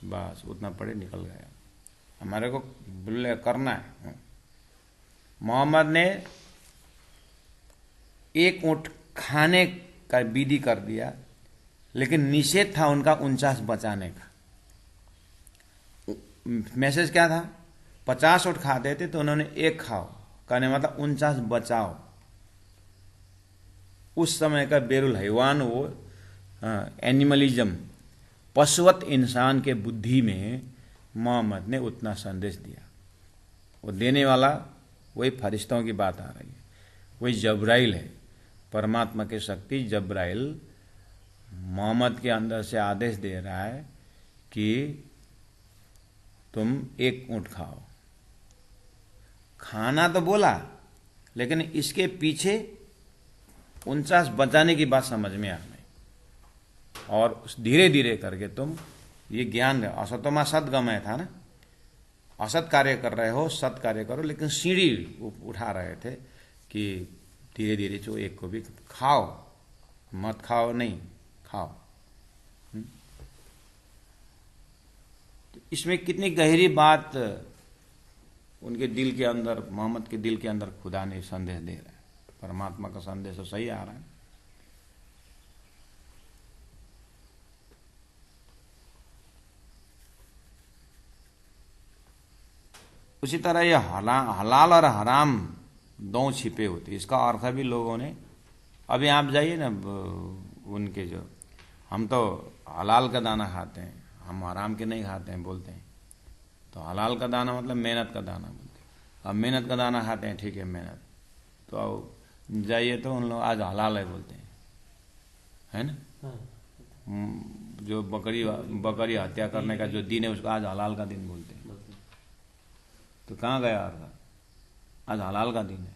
बस उतना पढ़े निकल गया, हमारे को बोले करना है। मोहम्मद ने एक ऊँट खाने का विधि कर दिया, लेकिन निषेध था उनका 49 बचाने का। मैसेज क्या था? 50 ऊँट खाते थे तो उन्होंने एक खाओ, कहने मतलब 49 बचाओ। उस समय का बेरुल हैवान, वो एनिमलिज्म, पशुवत इंसान के बुद्धि में मोहम्मद ने उतना संदेश दिया। वो देने वाला वही फरिश्तों की बात आ रही है, वही जब्राइल है, परमात्मा की शक्ति जब्राइल मोहम्मद के अंदर से आदेश दे रहा है कि तुम एक ऊँट खाओ। खाना तो बोला, लेकिन इसके पीछे 49 बचाने की बात समझ में आ गई, और धीरे धीरे करके तुम ये ज्ञान, असतोमा सदगमय था ना, असत कार्य कर रहे हो, सत कार्य करो, लेकिन सीढ़ी उठा रहे थे कि धीरे धीरे जो एक को भी खाओ, मत खाओ नहीं, खाओ। इसमें कितनी गहरी बात उनके दिल के अंदर, मोहम्मद के दिल के अंदर खुदा ने संदेश दे रहा है। परमात्मा का संदेश तो सही आ रहा है। उसी तरह ये हलाल और हराम दो छिपे होते, इसका अर्थ भी लोगों ने, अभी आप जाइए ना उनके जो, हम तो हलाल का दाना खाते हैं, हम हराम के नहीं खाते हैं बोलते हैं। तो हलाल का दाना मतलब मेहनत का दाना बोलते हैं। अब मेहनत का दाना खाते हैं, ठीक है मेहनत, तो जाइए तो उन लोग आज हलाल है बोलते हैं, है ना। जो बकरी हत्या करने का जो दिन है उसको आज हलाल का दिन बोलते हैं। तो कहाँ गया अर्थ? आज हलाल का दिन है,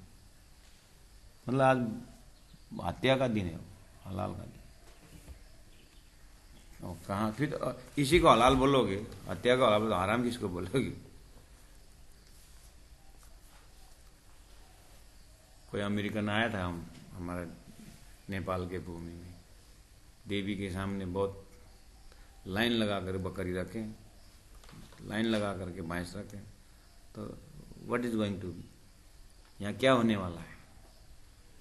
मतलब आज हत्या का दिन है, हलाल का दिन। और कहाँ फिर इसी को हलाल बोलोगे, हत्या को हलाल बोलोगे, हराम किसको बोलोगे? कोई अमेरिकन आया था हमारे नेपाल के भूमि में, देवी के सामने बहुत लाइन लगा कर बकरी रखे, लाइन लगा करके भैंस रखे, तो what is going to be, यहाँ क्या होने वाला है?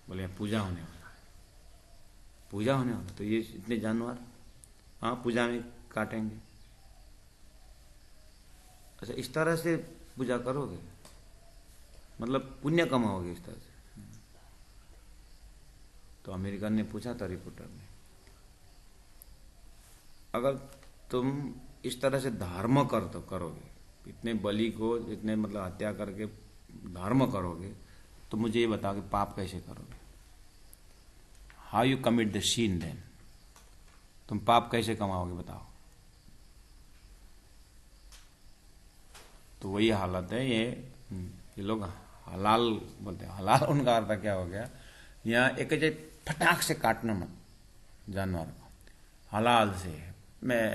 बोले यहाँ पूजा होने वाला है। पूजा होने वाला, तो ये इतने जानवर, हाँ पूजा में काटेंगे। अच्छा, इस तरह से पूजा करोगे, मतलब पुण्य कमाओगे इस तरह से? तो अमेरिकन ने पूछा था रिपोर्टर ने, अगर तुम इस तरह से धर्म करोगे, इतने बलि को, इतने मतलब हत्या करके धर्म करोगे, तो मुझे ये बताओ कि पाप कैसे करोगे? How you commit the sin then, तुम पाप कैसे कमाओगे बताओ? तो वही हालत है। ये लोग हलाल बोलते हैं, हलाल उनका अर्थ क्या हो गया? यहाँ एक फटाक से काटना मत जानवर को, हलाल से मैं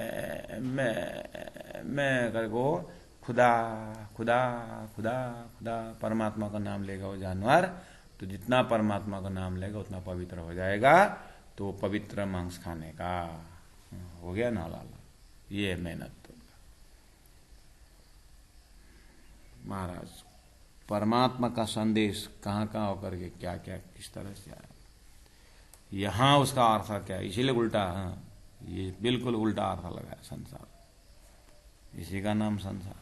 करको खुदा खुदा खुदा खुदा परमात्मा का नाम लेगा वो जानवर, तो जितना परमात्मा का नाम लेगा उतना पवित्र हो जाएगा, तो पवित्र मांस खाने का हो गया ना हलाल। ये मेहनत तो महाराज, परमात्मा का संदेश कहाँ कहाँ होकर के क्या क्या किस तरह से आया, यहाँ उसका अर्थ क्या है? इसीलिए उल्टा, हाँ ये बिल्कुल उल्टा अर्थ लगा है संसार, इसी का नाम संसार।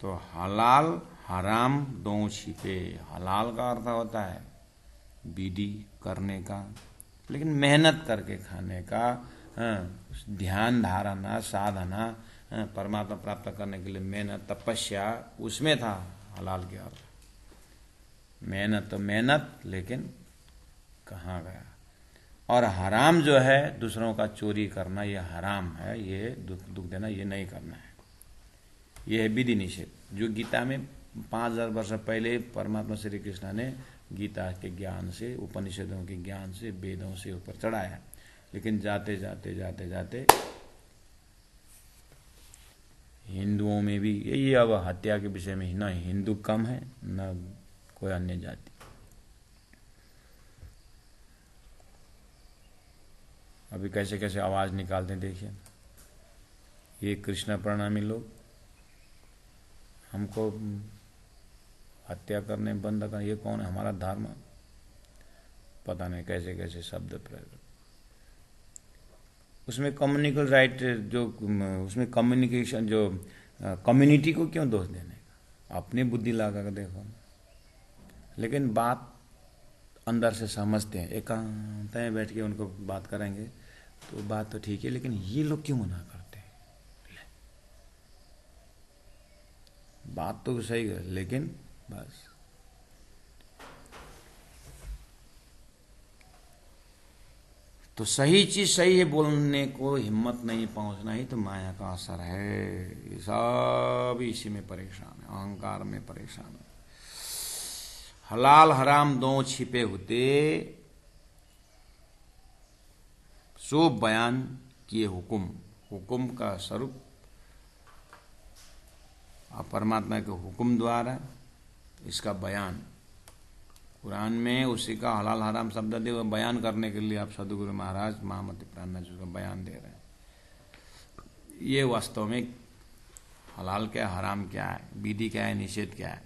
तो हलाल हराम दो छिपे, हलाल का अर्थ होता है विधि करने का, लेकिन मेहनत करके खाने का, ध्यान धारणा साधना, परमात्मा प्राप्त करने के लिए मेहनत तपस्या, उसमें था हलाल के अर्थ। मेहनत तो मेहनत, लेकिन कहाँ गया? और हराम जो है दूसरों का चोरी करना, ये हराम है, ये दुख देना, ये नहीं करना है, ये है विधि निषेध, जो गीता में 5000 वर्ष पहले परमात्मा श्री कृष्ण ने गीता के ज्ञान से, उपनिषदों के ज्ञान से, वेदों से ऊपर चढ़ाया। लेकिन जाते जाते जाते जाते हिंदुओं में भी यही अब हत्या के विषय में न हिंदू कम है न कोई अन्य जाति। अभी कैसे कैसे आवाज निकालते हैं देखिए, ये कृष्ण प्रणामी लोग हमको हत्या करने बंद कर, ये कौन है, हमारा धर्म, पता नहीं कैसे कैसे शब्द प्रयोग। उसमें कम्युनिकल राइट जो उसमें कम्युनिकेशन जो कम्युनिटी को क्यों दोष देने का, अपनी बुद्धि लगा कर देखो। लेकिन बात अंदर से समझते हैं, एकांत में बैठ के उनको बात करेंगे तो बात तो ठीक है, लेकिन ये लोग क्यों मना करते हैं, बात तो सही है लेकिन बस। तो सही चीज सही है बोलने को हिम्मत नहीं, पहुंचना ही तो माया का असर है। ये सब इसी में परेशान है, अहंकार में परेशान है। हलाल हराम दो छिपे होते सो बयान किए हुकुम, हुकुम का स्वरूप परमात्मा के हुकुम द्वारा इसका बयान कुरान में उसी का हलाल हराम शब्द दे बयान करने के लिए आप सदगुरु महाराज महामति प्राणनाथ जी का बयान दे रहे हैं। ये वास्तव में हलाल क्या हराम क्या है, विधि क्या है, निषेध क्या है।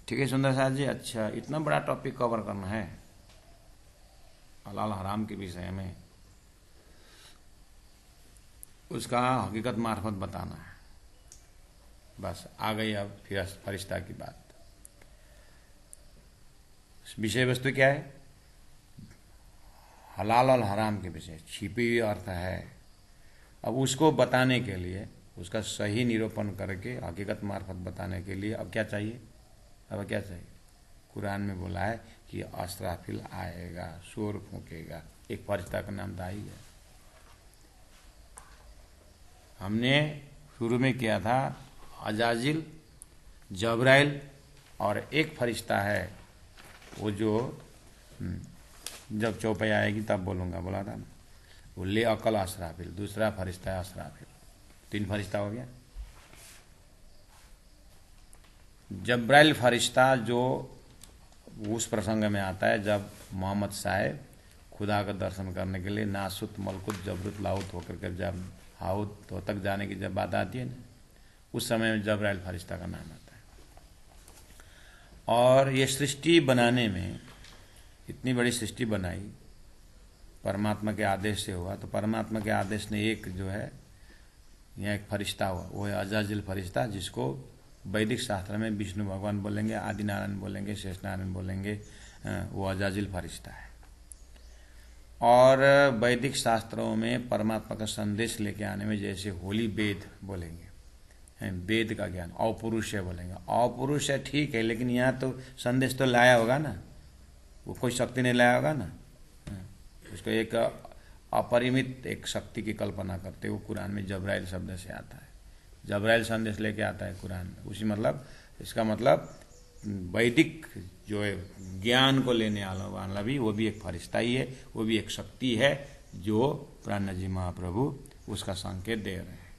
ठीक है सुंदर साथ जी, अच्छा इतना बड़ा टॉपिक कवर करना है हलाल हराम के विषय में, उसका हकीकत मार्फत बताना है। बस आ गई अब फिर फरिश्ता की बात। विषय वस्तु क्या है, हलाल और हराम के विषय, छिपी हुई अर्थ है। अब उसको बताने के लिए, उसका सही निरूपण करके हकीकत मार्फत बताने के लिए अब क्या चाहिए, अब क्या चाहिए, कुरान में बोला है कि अस्राफिल आएगा, शोर फूकेगा, एक फरिश्ता का नाम था ही है। हमने शुरू में किया था अजाजिल, जबराइल और एक फरिश्ता है वो जो जब चौपाई आएगी तब बोलूंगा, बोला था ना, वो ले अकल असराफिल, दूसरा फरिश्ता है असराफिल, 3 फरिश्ता हो गया। जब्राइल फरिश्ता जो उस प्रसंग में आता है जब मोहम्मद साहब खुदा का दर्शन करने के लिए नासुत मलकुत जबरुत लाउत होकर के जब हाउत तो तक जाने की जब बात आती है ना, उस समय में जब्राइल फरिश्ता का नाम आता है। और ये सृष्टि बनाने में, इतनी बड़ी सृष्टि बनाई परमात्मा के आदेश से हुआ, तो परमात्मा के आदेश ने एक जो है यहाँ एक फरिश्ता हुआ, वो है अजाजिल फरिश्ता, जिसको वैदिक शास्त्र में विष्णु भगवान बोलेंगे, आदि नारायण बोलेंगे, शेष नारायण बोलेंगे, वो अजाजिल फरिश्ता है। और वैदिक शास्त्रों में परमात्मा का संदेश लेके आने में जैसे होली वेद बोलेंगे, वेद का ज्ञान, औपुरुष है बोलेंगे, औपुरुष है ठीक है, लेकिन यहाँ तो संदेश तो लाया होगा ना, वो कोई शक्ति नहीं लाया होगा ना, उसको एक अपरिमित एक शक्ति की कल्पना करते, वो कुरान में जब्राइल शब्द से आता है, जब्राइल संदेश लेके आता है कुरान में। उसी मतलब इसका मतलब वैदिक जो है ज्ञान को लेने वाला भी, वो भी एक फरिश्ता ही है, वो भी एक शक्ति है जो प्राणनाथ जी महाप्रभु उसका संकेत दे रहे हैं।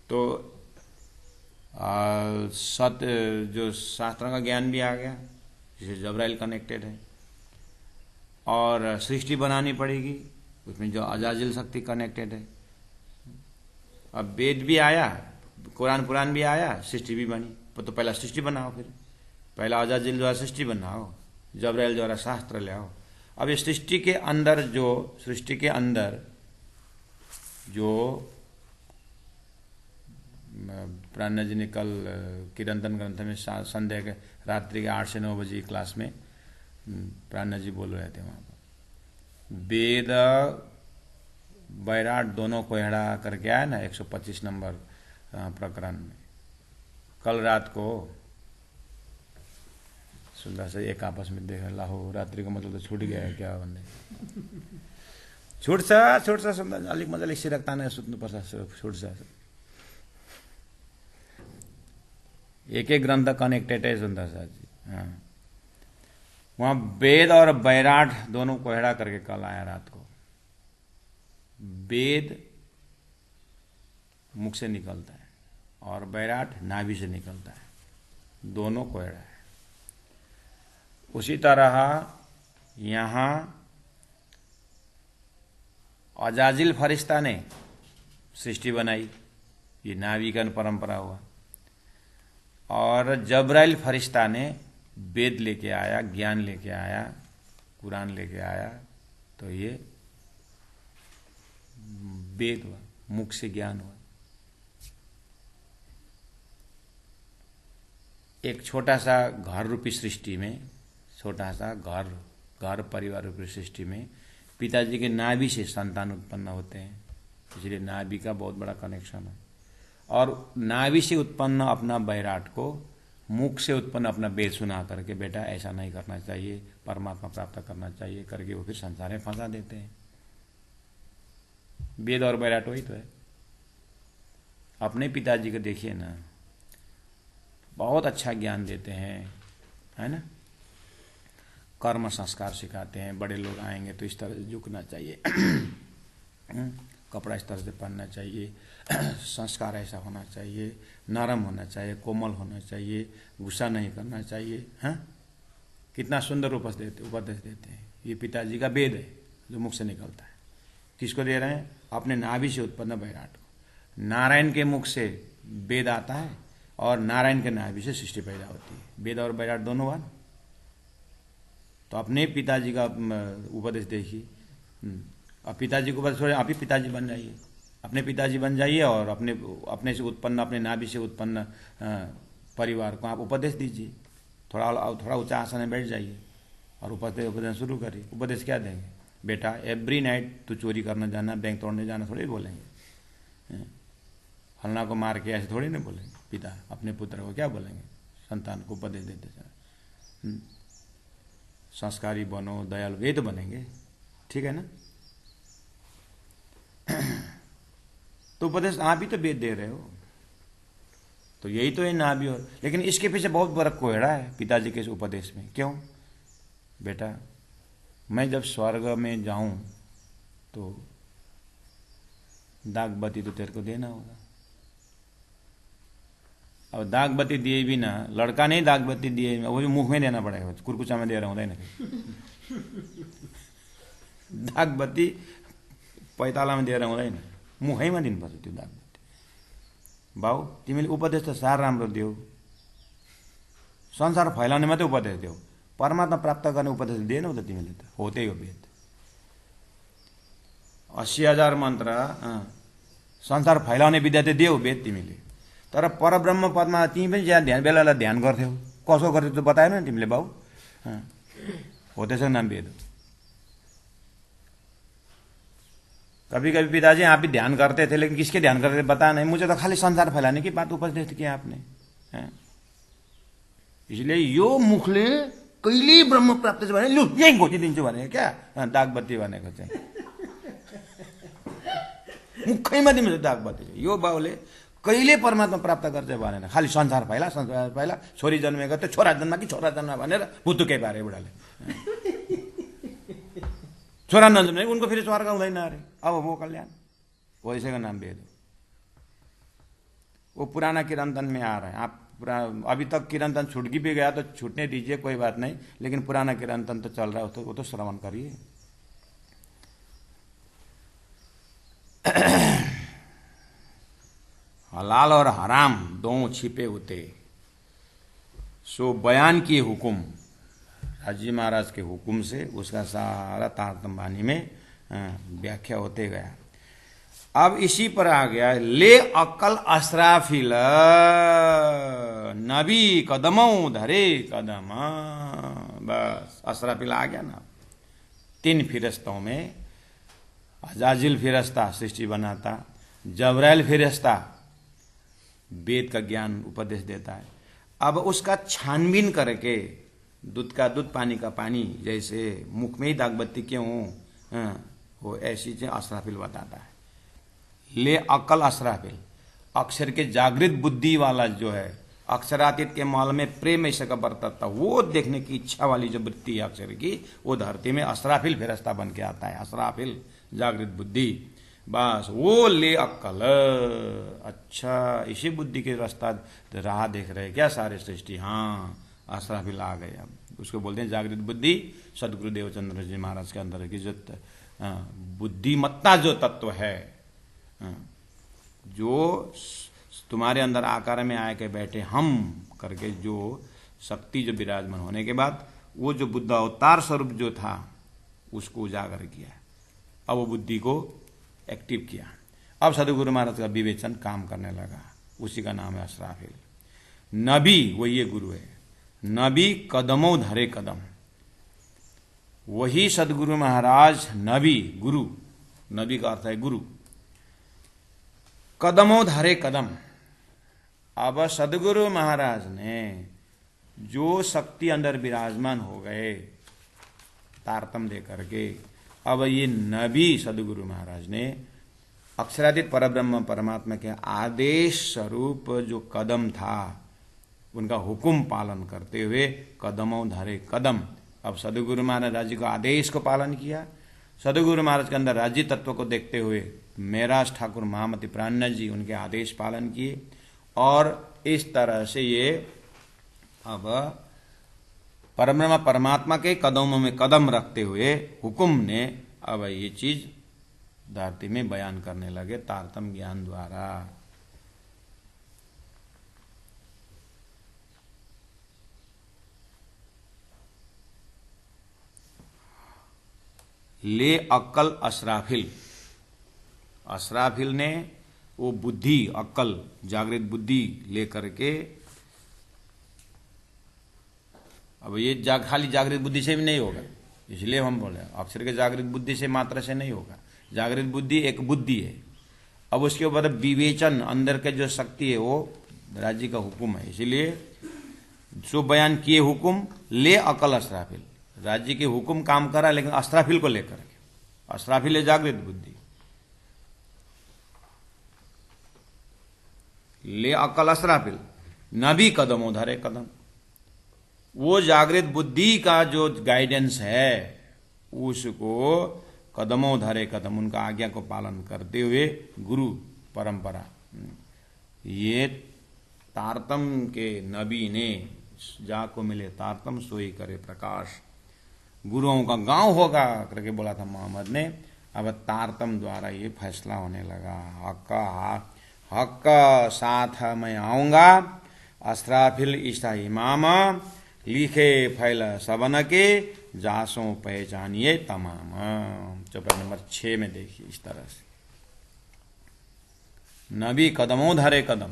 तो सत्य जो शास्त्रों का ज्ञान भी आ गया, जिसे जब्राइल कनेक्टेड है, और सृष्टि बनानी पड़ेगी, उसमें जो अजाजिल शक्ति कनेक्टेड है। अब वेद भी आया, कुरान पुराण भी आया, सृष्टि भी बनी, तो पहला सृष्टि बनाओ, फिर पहला अजाजिल द्वारा सृष्टि बनाओ, जब्राइल द्वारा शास्त्र ले आओ। अब इस सृष्टि के अंदर जो प्राणनाथ जी ने कल किरंतन ग्रंथ में संध्या के रात्रि के 8 से 9 बजे की क्लास में प्राणनाथ जी बोल रहे थे, वहाँ पर वेद बैराट दोनों कोहड़ा करके आया ना 125 नंबर प्रकरण में। कल रात को सुंदर से एक आपस में देख रहा हो, रात्रि का मतलब तो छूट गया है क्या बंदे, छूट सा सुंदर अलिक मजाले सिरकता नहीं सुत्नु पर्छ, छूट सा एक ग्रंथ कनेक्टेड है सुंदर सा जी। हाँ, वहां वेद और बैराट दोनों कोहड़ा करके कल आया रात को। वेद मुख से निकलता है और बैराट नाभि से निकलता है, दोनों कोहड़ा है। उसी तरह यहां अजाजिल फरिश्ता ने सृष्टि बनाई, ये नाभि का परंपरा हुआ, और जब्राइल फरिश्ता ने वेद लेके आया, ज्ञान लेके आया, कुरान लेके आया, तो ये वेद हुआ, मुख से ज्ञान हुआ। एक छोटा सा घर रूपी सृष्टि में, छोटा सा घर परिवार रूपी सृष्टि में पिताजी के नाभि से संतान उत्पन्न होते हैं, इसलिए नाभि का बहुत बड़ा कनेक्शन है। और नाभि से उत्पन्न अपना बैराट को मुख से उत्पन्न अपना वेद सुना करके बेटा ऐसा नहीं करना चाहिए, परमात्मा प्राप्त करना चाहिए करके वो फिर संसार में फंसा देते हैं। वेद और बैराट वही तो है। अपने पिताजी को देखिए ना, बहुत अच्छा ज्ञान देते हैं, है ना, कर्म संस्कार सिखाते हैं, बड़े लोग आएंगे तो इस तरह से झुकना चाहिए, कपड़ा इस तरह से पहनना चाहिए, संस्कार ऐसा होना चाहिए, नरम होना चाहिए, कोमल होना चाहिए, गुस्सा नहीं करना चाहिए। हाँ, कितना सुंदर उपदेश देते हैं। ये पिताजी का वेद है जो मुख से निकलता है। किसको दे रहे हैं? अपने नाभि से उत्पन्न बैराट को। नारायण के मुख से वेद आता है और नारायण के नाभि से सृष्टि पैदा होती है, वेद और बैराट दोनों बार। तो अपने पिताजी का उपदेश देखिए, अब पिताजी को बस आप ही पिताजी बन जाइए, अपने पिताजी बन जाइए और अपने से उत्पन्न, अपने नाभि से उत्पन्न परिवार को आप उपदेश दीजिए। थोड़ा ऊंचा आसन में बैठ जाइए और उपदेश शुरू करिए। उपदेश क्या देंगे? बेटा एवरी नाइट तू चोरी करना जाना, बैंक तोड़ने जाना, थोड़ी बोलेंगे। फलना को मार के ऐसे थोड़ी नहीं बोलेंगे। पिता अपने पुत्र को क्या बोलेंगे? संतान को उपदेश देते समय संस्कारी बनो, दयालु, ये तो बनेंगे, ठीक है ना। तो उपदेश आप ही तो वेद दे रहे हो, तो यही तो है नाभि। और लेकिन इसके पीछे बहुत बड़ा कोहड़ा है पिताजी के उपदेश में। क्यों? बेटा मैं जब स्वर्ग में जाऊं तो दाग बत्ती तो तेरे को देना होगा। अब दाग बत्ती दिए भी ना, लड़का नहीं दाग बत्ती दिए, वो भी मुंह में देना पड़ेगा, कुरकुचा में दे रहा हुँदैन। दाग बत्ती पैताला में दिएर हुँदैन, मुखैमा दिनुपर्छ त्यो दाग बत्ती। बाउ तिमीले उपदेश त साह्रै राम्रो दियौ, संसार फैलाउने मात्रै उपदेश दियौ, परमात्मा प्राप्त गर्ने उपदेश दिएनौ त तिमीले त। हो त्यही हो वेद। 80,000 मन्त्र संसार फैलाउने विद्या त दियौ वेद तिमीले, तर परब्रह्म पदमा तिमी पनि ध्यान बेला ध्यान गर्थ्यौ, कसो गर्थ्यौ त बताएन नि तिमीले बाउ। हो त्यसको नाम वेद। कभी कभी पिताजी आप भी ध्यान करते थे, लेकिन किसके ध्यान करते थे बता नहीं, मुझे तो खाली संसार फैलाने की बात उपदेश किया आपने। इसलिए यो मुखले कहिले ब्रह्म प्राप्त छ भने लु यही घोटिदिन्छु भने क्या दाग बत्ती भनेको चाहिँ मुखैमा दिन्छ दाग बत्ती। यो बाउले कहिले परमात्मा प्राप्त गर्छ भनेर खालि संसार फैला, संसार फैला, छोरी जन्मेको त छोरा जन्मा कि छोरा जन्मा भनेर भुतुकै पारे बुढाले। छोरा नजन्मे उनको फेरि स्वर्ग हुँदैन अरे, अब वो कल्याण। वो इसी का नाम वेद। वो पुराना किरंतन में आ रहा है। आप अभी तक किरंतन छूट भी गया तो छूटने दीजिए, कोई बात नहीं, लेकिन पुराना किरंतन तो चल रहा है, वो तो श्रवण करिए। हलाल और हराम दोनों छिपे होते, सो बयान किए हुकुम, हाजी महाराज के हुकुम से उसका सारा तारतम्बानी में व्याख्या होते गया। अब इसी पर आ गया ले अक्ल अस्राफिल नबी कदमों धरे कदम। बस अस्राफिल आ गया ना। 3 फिरस्तों में अजाजिल फिरस्ता सृष्टि बनाता, जबराइल फिरस्ता वेद का ज्ञान उपदेश देता है। अब उसका छानबीन करके दूध का दूध, पानी का पानी, जैसे मुख में ही दाग बत्ती क्यों वो ऐसी चीजें अस्राफिल बताता है। ले अकल अस्राफिल, अक्षर के जागृत बुद्धि वाला जो है अक्षरातीत के महल में प्रेम ऐसा का बरता था, वो देखने की इच्छा वाली जो वृत्ति है अक्षर की, वो धरती में असराफिल फेरस्ता बन के आता है। असराफिल जागृत बुद्धि, बस वो ले अक्कल। अच्छा, इसी बुद्धि के रास्ता राह देख रहे क्या सारे सृष्टि। हाँ, असराफिल आ गए। अब उसको बोलते हैं जागृत बुद्धि। सदगुरु देवचंद्र जी महाराज के अंदर की जो बुद्धिमत्ता जो तत्व है, जो तुम्हारे अंदर आकार में आए के बैठे हम करके जो शक्ति जो विराजमान होने के बाद वो जो बुद्ध अवतार स्वरूप जो था उसको उजागर किया। अब वो बुद्धि को एक्टिव किया। अब सदगुरु महाराज का विवेचन काम करने लगा, उसी का नाम है असराफिल। नबी वो ये गुरु है। नबी कदमों धरे कदम, वही सदगुरु महाराज नबी गुरु। नबी का अर्थ है गुरु। कदमों धरे कदम, अब सदगुरु महाराज ने जो शक्ति अंदर विराजमान हो गए तारतम दे करके, अब ये नबी सदगुरु महाराज ने अक्षरातीत परब्रह्म परमात्मा के आदेश स्वरूप जो कदम था उनका हुक्म पालन करते हुए कदमों धरे कदम। अब सदगुरु महाराज राज्य का आदेश को पालन किया। सदगुरु महाराज के अंदर राज्य तत्व को देखते हुए मेराज ठाकुर महामति प्राणनाथ जी उनके आदेश पालन किए, और इस तरह से ये अब परब्रह्म परमात्मा के कदमों में कदम रखते हुए हुक्म ने अब ये चीज धरती में बयान करने लगे तारतम ज्ञान द्वारा। ले अक्कल असराफिल, असराफिल ने वो बुद्धि अक्कल जागृत बुद्धि लेकर के, अब ये खाली जागृत बुद्धि से भी नहीं होगा, इसलिए हम बोले अक्षर के जागृत बुद्धि से मात्र से नहीं होगा। जागृत बुद्धि एक बुद्धि है। अब उसके ऊपर विवेचन अंदर के जो शक्ति है वो राज्य का हुक्म है। इसीलिए जो बयान किए हुक्म ले अकल असराफिल, राज्य के हुक्म काम करा लेकिन असराफिल को लेकर के। असराफिल है जागृत बुद्धि। ले अकल असराफिल, नबी कदमों धरे कदम, वो जागृत बुद्धि का जो गाइडेंस है उसको कदमों धरे कदम, उनका आज्ञा को पालन करते हुए गुरु परंपरा, ये तारतम के नबी ने जाको मिले तारतम सोई करे प्रकाश, गुरुओं का गांव होगा करके बोला था मोहम्मद ने। अब तारतम द्वारा ये फैसला होने लगा, हक का साथ मैं आऊंगा, असराफिल ईसा इमाम, लिखे फैल सबन के, जासों पहचानिए तमाम। चौपाई नंबर 6 में देखिए इस तरह से नबी कदमों धरे कदम,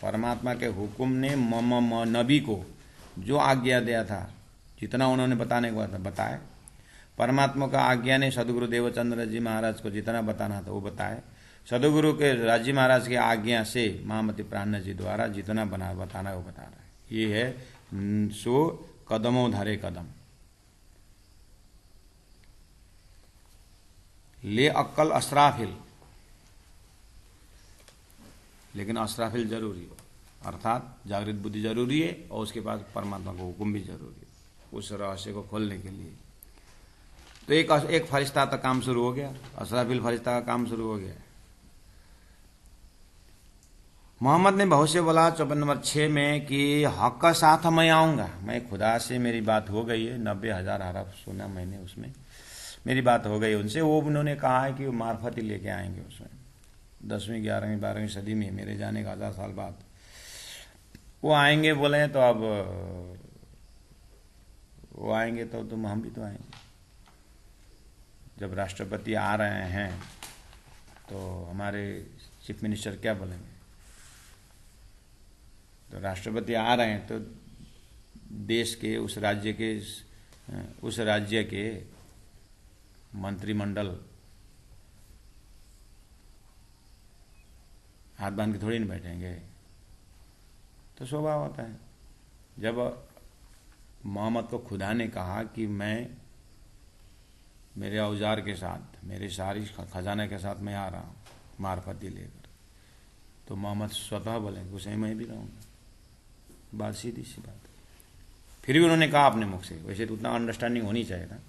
परमात्मा के हुक्म ने नबी को जो आज्ञा दिया था, जितना उन्होंने बताने को था बताए। परमात्मा का आज्ञा ने सदगुरु देवचंद्र जी महाराज को जितना बताना था वो बताए। सदगुरु के राजी महाराज की आज्ञा से महामति प्राणनाथ जी द्वारा जितना बताना है वो बता रहा है। ये है सो कदमों धरे कदम। ले अक्कल असराफिल, लेकिन असराफिल जरूरी हो, अर्थात जागृत बुद्धि जरूरी है और उसके बाद परमात्मा का हुक्म भी जरूरी है उस रहस्य को खोलने के लिए। तो एक फरिश्ता का काम शुरू हो गया, असराफिल फरिश्ता का काम शुरू हो गया। मोहम्मद ने बहुत से बोला चौपाई नंबर 6 में कि हक का साथ मैं आऊंगा, मैं खुदा से मेरी बात हो गई है, 90,000 हरफ सुना मैंने, उसमें मेरी बात हो गई उनसे। वो उन्होंने कहा है कि वो मार्फत ही लेके आएंगे उसमें 10वीं 11वीं 12वीं सदी में, मेरे जाने का 1000 साल बाद वो आएंगे बोले। तो अब वो आएंगे तो तुम हम भी तो आएंगे। जब राष्ट्रपति आ रहे हैं तो हमारे चीफ मिनिस्टर क्या बोलेंगे? तो राष्ट्रपति आ रहे हैं तो देश के उस राज्य के मंत्रिमंडल हाथ बांध के थोड़ी नहीं बैठेंगे। तो स्वभाव होता है। जब मोहम्मद को खुदा ने कहा कि मैं मेरे औजार के साथ, मेरे सारी खजाने के साथ मैं आ रहा हूँ मार्फती लेकर, तो मोहम्मद स्वतः बोले उसे मैं भी रहूँगा। बात सीधी सी बात। फिर भी उन्होंने कहा अपने मुख से, वैसे तो उतना अंडरस्टैंडिंग होनी चाहिए था।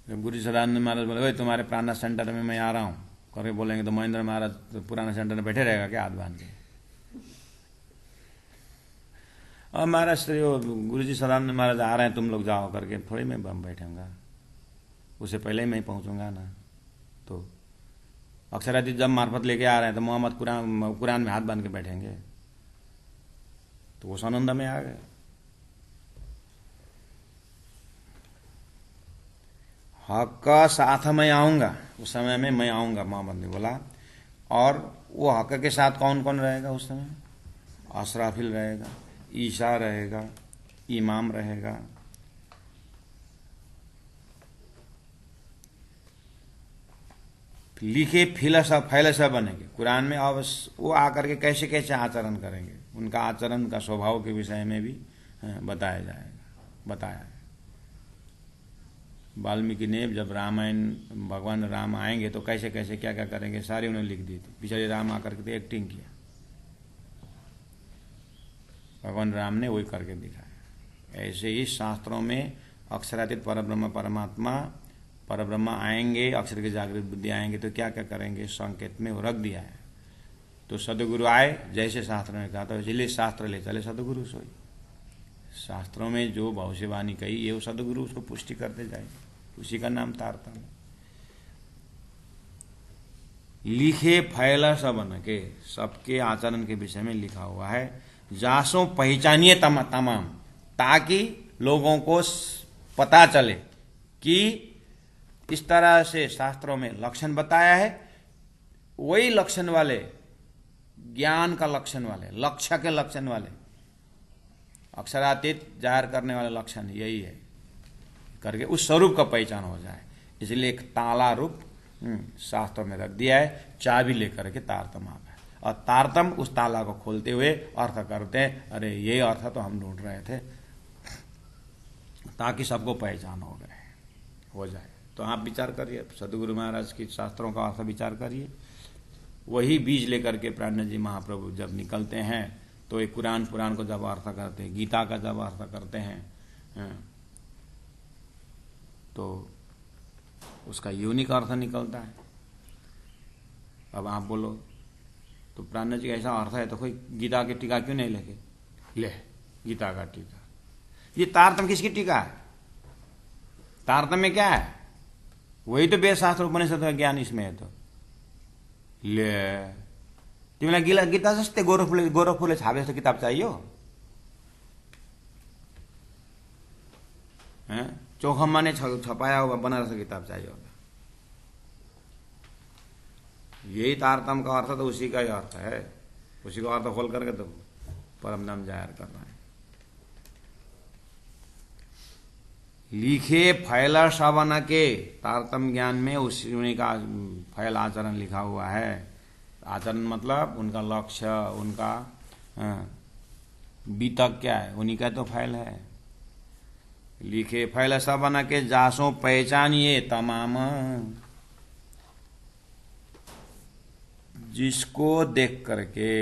जब गुरु सदानंद महाराज बोले भाई तुम्हारे पुराना सेंटर में मैं आ रहा हूँ करके बोलेंगे तो महेंद्र महाराज तो पुराना सेंटर में बैठे रहेगा क्या हाथ बांध के? और महाराज गुरु जी सदानंद महाराज आ रहे हैं तुम लोग जाओ करके थोड़ी मैं बैठूंगा, उससे पहले ही मैं पहुंचूंगा ना। तो अक्षरातीत जब मार्फत लेके आ रहे हैं तो मोहम्मद कुरान में हाथ बांध के बैठेंगे? तो वो आनंद में आ गए। हक का साथ मैं आऊंगा, उस समय में मैं आऊंगा, मोहम्मद ने बोला। और वो हक के साथ कौन कौन रहेगा उस समय? असराफिल रहेगा, ईसा रहेगा, इमाम रहेगा, लिखे फैलसा बनेंगे कुरान में। अब वो आकर के कैसे कैसे आचरण करेंगे, उनका आचरण का स्वभाव के विषय में भी बताया है। वाल्मीकि ने जब रामायण भगवान राम आएंगे तो कैसे कैसे क्या क्या करेंगे सारी उन्होंने लिख दी थी। बेचारे राम आकर के एक्टिंग किया, भगवान राम ने वही करके दिखाया। ऐसे ही शास्त्रों में अक्षरातीत परब्रह्म परमात्मा परब्रह्म आएंगे, अक्षर की जागृत बुद्धि आएंगे तो क्या क्या करेंगे संकेत में वो रख दिया है। तो सदगुरु आए जैसे शास्त्र ने कहा, तो इसलिए शास्त्र ले चले सदगुरु सोई। शास्त्रों में जो भविष्यवाणी कही ये वो सदगुरु उसको पुष्टि करते जाए, उसी का नाम तारतम्य। लिखे फैला सबन के, सबके आचरण के विषय में लिखा हुआ है। जासो पहचानिए तमाम, ताकि लोगों को पता चले कि इस तरह से शास्त्रों में लक्षण बताया है, वही लक्षण वाले, ज्ञान का लक्षण वाले, लक्ष्य के लक्षण वाले, अक्षरातीत जाहिर करने वाले लक्षण यही है करके उस स्वरूप का पहचान हो जाए। इसलिए एक ताला रूप शास्त्र में रख दिया है, चाबी लेकर के तारतम आ गए। और तारतम उस ताला को खोलते हुए अर्थ करते हैं, अरे ये अर्थ तो हम ढूंढ रहे थे, ताकि सबको पहचान हो जाए। तो आप विचार करिए, सदगुरु महाराज की शास्त्रों का अर्थ विचार करिए। वही बीज लेकर के प्राण जी महाप्रभु जब निकलते हैं तो एक कुरान पुराण को जब अर्थ करते हैं, गीता का जब अर्थ करते हैं, तो उसका यूनिक अर्थ निकलता है। अब आप बोलो तो प्राण जी ऐसा अर्थ है तो कोई गीता की टीका क्यों नहीं लेके ले? गीता का टीका, ये तारतम्य किसकी टीका है? तारतम्य क्या है? वही तो वेद शास्त्र उपनिषद का ज्ञान इसमें है। तो ले तिमीलाई गीता जस्तै गोरखपुरले छापे जस्तो किताब चाहियो? चौखममा नै छपाया हुआ बनारस का किताब चाहिए? यही तारतम्य का अर्थ तो उसी का ही अर्थ है, उसी को अर्थ खोल करके तो परम नाम जाहिर कर रहा है। लिखे फैला सावना के, तारतम्य ज्ञान में उन्हीं का फैल आचरण लिखा हुआ है। आचरण मतलब उनका लक्ष्य, उनका बीतक क्या है, उन्हीं का तो फैल है। लिखे फैला सावना के, जासो पहचानिए तमाम, जिसको देख करके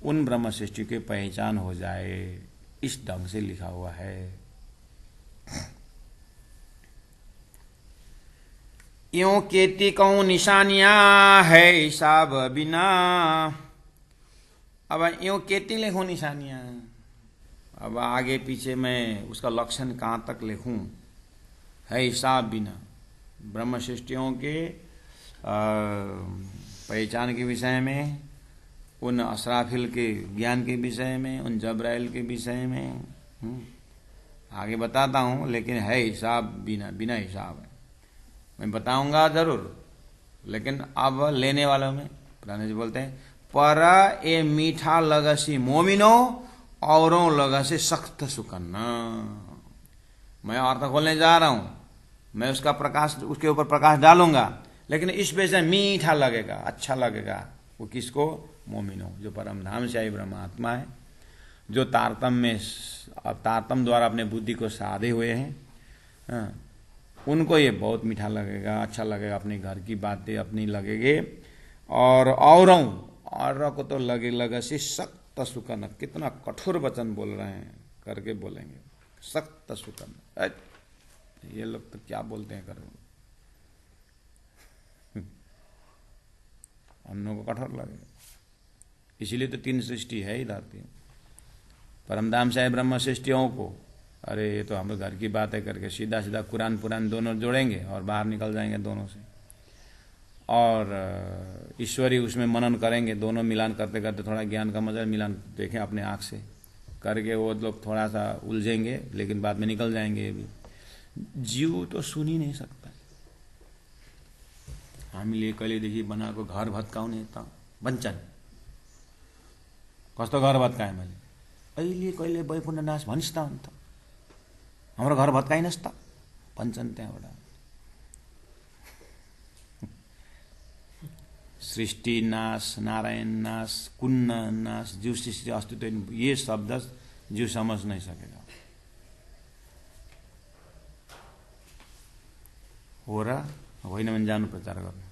उन ब्रह्म सृष्टि की पहचान हो जाए, इस ढंग से लिखा हुआ है। यों केती कौन निशानियां है हिसाब बिना। अब यों केती लिखूं निशानियां, अब आगे पीछे मैं उसका लक्षण कहां तक लिखूं, है हिसाब बिना। ब्रह्म सृष्टियों के पहचान के विषय में, उन असराफिल के ज्ञान के विषय में, उन जब्राइल के विषय में आगे बताता हूं, लेकिन है हिसाब बिना हिसाब है। मैं बताऊंगा जरूर, लेकिन अब लेने वालों में पुराने जी बोलते हैं, पर ए मीठा लगसी मोमिनो औरों लगसी सख्त सुकन्ना। मैं अर्थ खोलने जा रहा हूं, मैं उसका प्रकाश, उसके ऊपर प्रकाश डालूंगा, लेकिन इस वजह से मीठा लगेगा, अच्छा लगेगा। वो किसको? मोमिनो, जो परम धाम से आई ब्रह्म आत्मा है, जो तारतम्य द्वारा अपने बुद्धि को साधे हुए हैं, उनको ये बहुत मीठा लगेगा, अच्छा लगेगा, अपने घर की बातें अपनी लगेंगे। और औरों को तो लगेगा से सख्त सुकन, कितना कठोर वचन बोल रहे हैं करके बोलेंगे, सख्त सुकन। ये लोग तो क्या बोलते हैं करो, हम लोगों को कठोर लगेगा। इसीलिए तो 3 सृष्टि है ही धरती। परमधाम साहेब ब्रह्म सृष्टियों को, अरे ये तो हम घर की बात है करके सीधा सीधा कुरान पुरान दोनों जोड़ेंगे और बाहर निकल जाएंगे दोनों से, और ईश्वरी उसमें मनन करेंगे, दोनों मिलान करते करते थोड़ा ज्ञान का मजा मिलान देखें अपने आँख से करके वो लोग थोड़ा सा उलझेंगे, लेकिन बाद में निकल जाएंगे। ये भी जीव तो सुन ही नहीं सकता। हामीले कहिलेदेखि बनाएको घर भत्काउने त वञ्चन, कस्तो घर भत्काएँ मैले, अहिले कहिले वैकुण्ठ नाश भनिस् त, अन्त हाम्रो घर भत्काइनस् त भन्छन् त्यहाँबाट। सृष्टि नाश, नारायण नाश, कुन्न नाश, जीव सृष्टि अस्तित्व, ये शब्द जीव समझ नहीं सकेगा। हो र होइन भने जानु प्रचार गर्नु,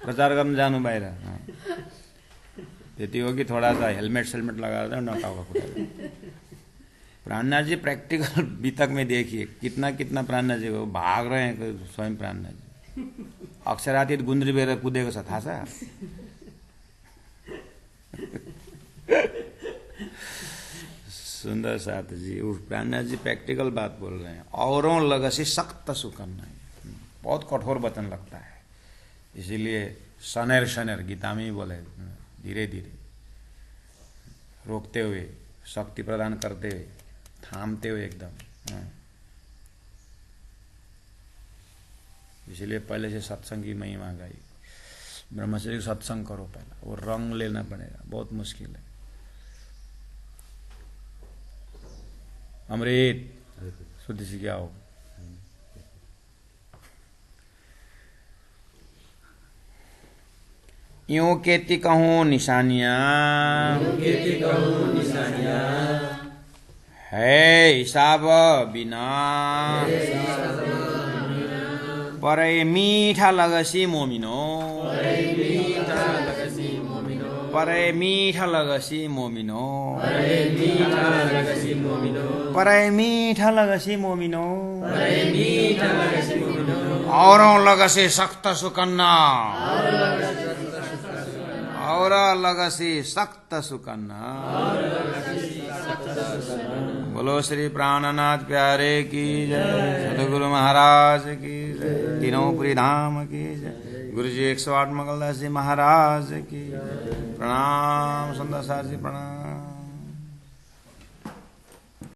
प्रचार गर्न जानु बाहिर। त्यति हो कि थोड़ा सा हेलमेट सेलमेट लगाएर नटाउका कुरा। प्राणनाथ जी प्रैक्टिकल बीतक में देखिए कितना कितना प्राणनाथ जी भाग रहे हैं स्वयं प्राणनाथ जी। अक्षरातीत गुन्द्री बेर कुदेको छ थाहा छ। सुंदर साथ जी, प्राणनाथ जी प्रैक्टिकल बात बोल रहे हैं। औरों लगसी सख्त सुकन नहीं, बहुत कठोर वचन लगता है। इसीलिए शनेर शनेर गीता में ही बोले, धीरे धीरे रोकते हुए, शक्ति प्रदान करते हुए, थामते हुए एकदम। इसलिए पहले से सत्संग की महिमा गाई, ब्रह्मचर्य सत्संग करो पहला, वो रंग लेना पड़ेगा, बहुत मुश्किल है। अमृत शुद्ध से क्या हो। यूं केती कहूँ निशानियाँ, है हिसाब बिना, परै मीठा लगसी मोमिनो, परै मीठा लगसी मोमिनो, परै मीठा लगसी मोमिनो, औरों लगसी सख्त सुकन्ना, और लगसी सख्त सुकन्ना। बोलो श्री प्राणनाथ प्यारे की जय, सदगुरु महाराज की जय, तीनों धाम की जय, गुरु जी 108 मंगलदास जी महाराज की प्रणाम, सुंदर सार जी प्रणाम।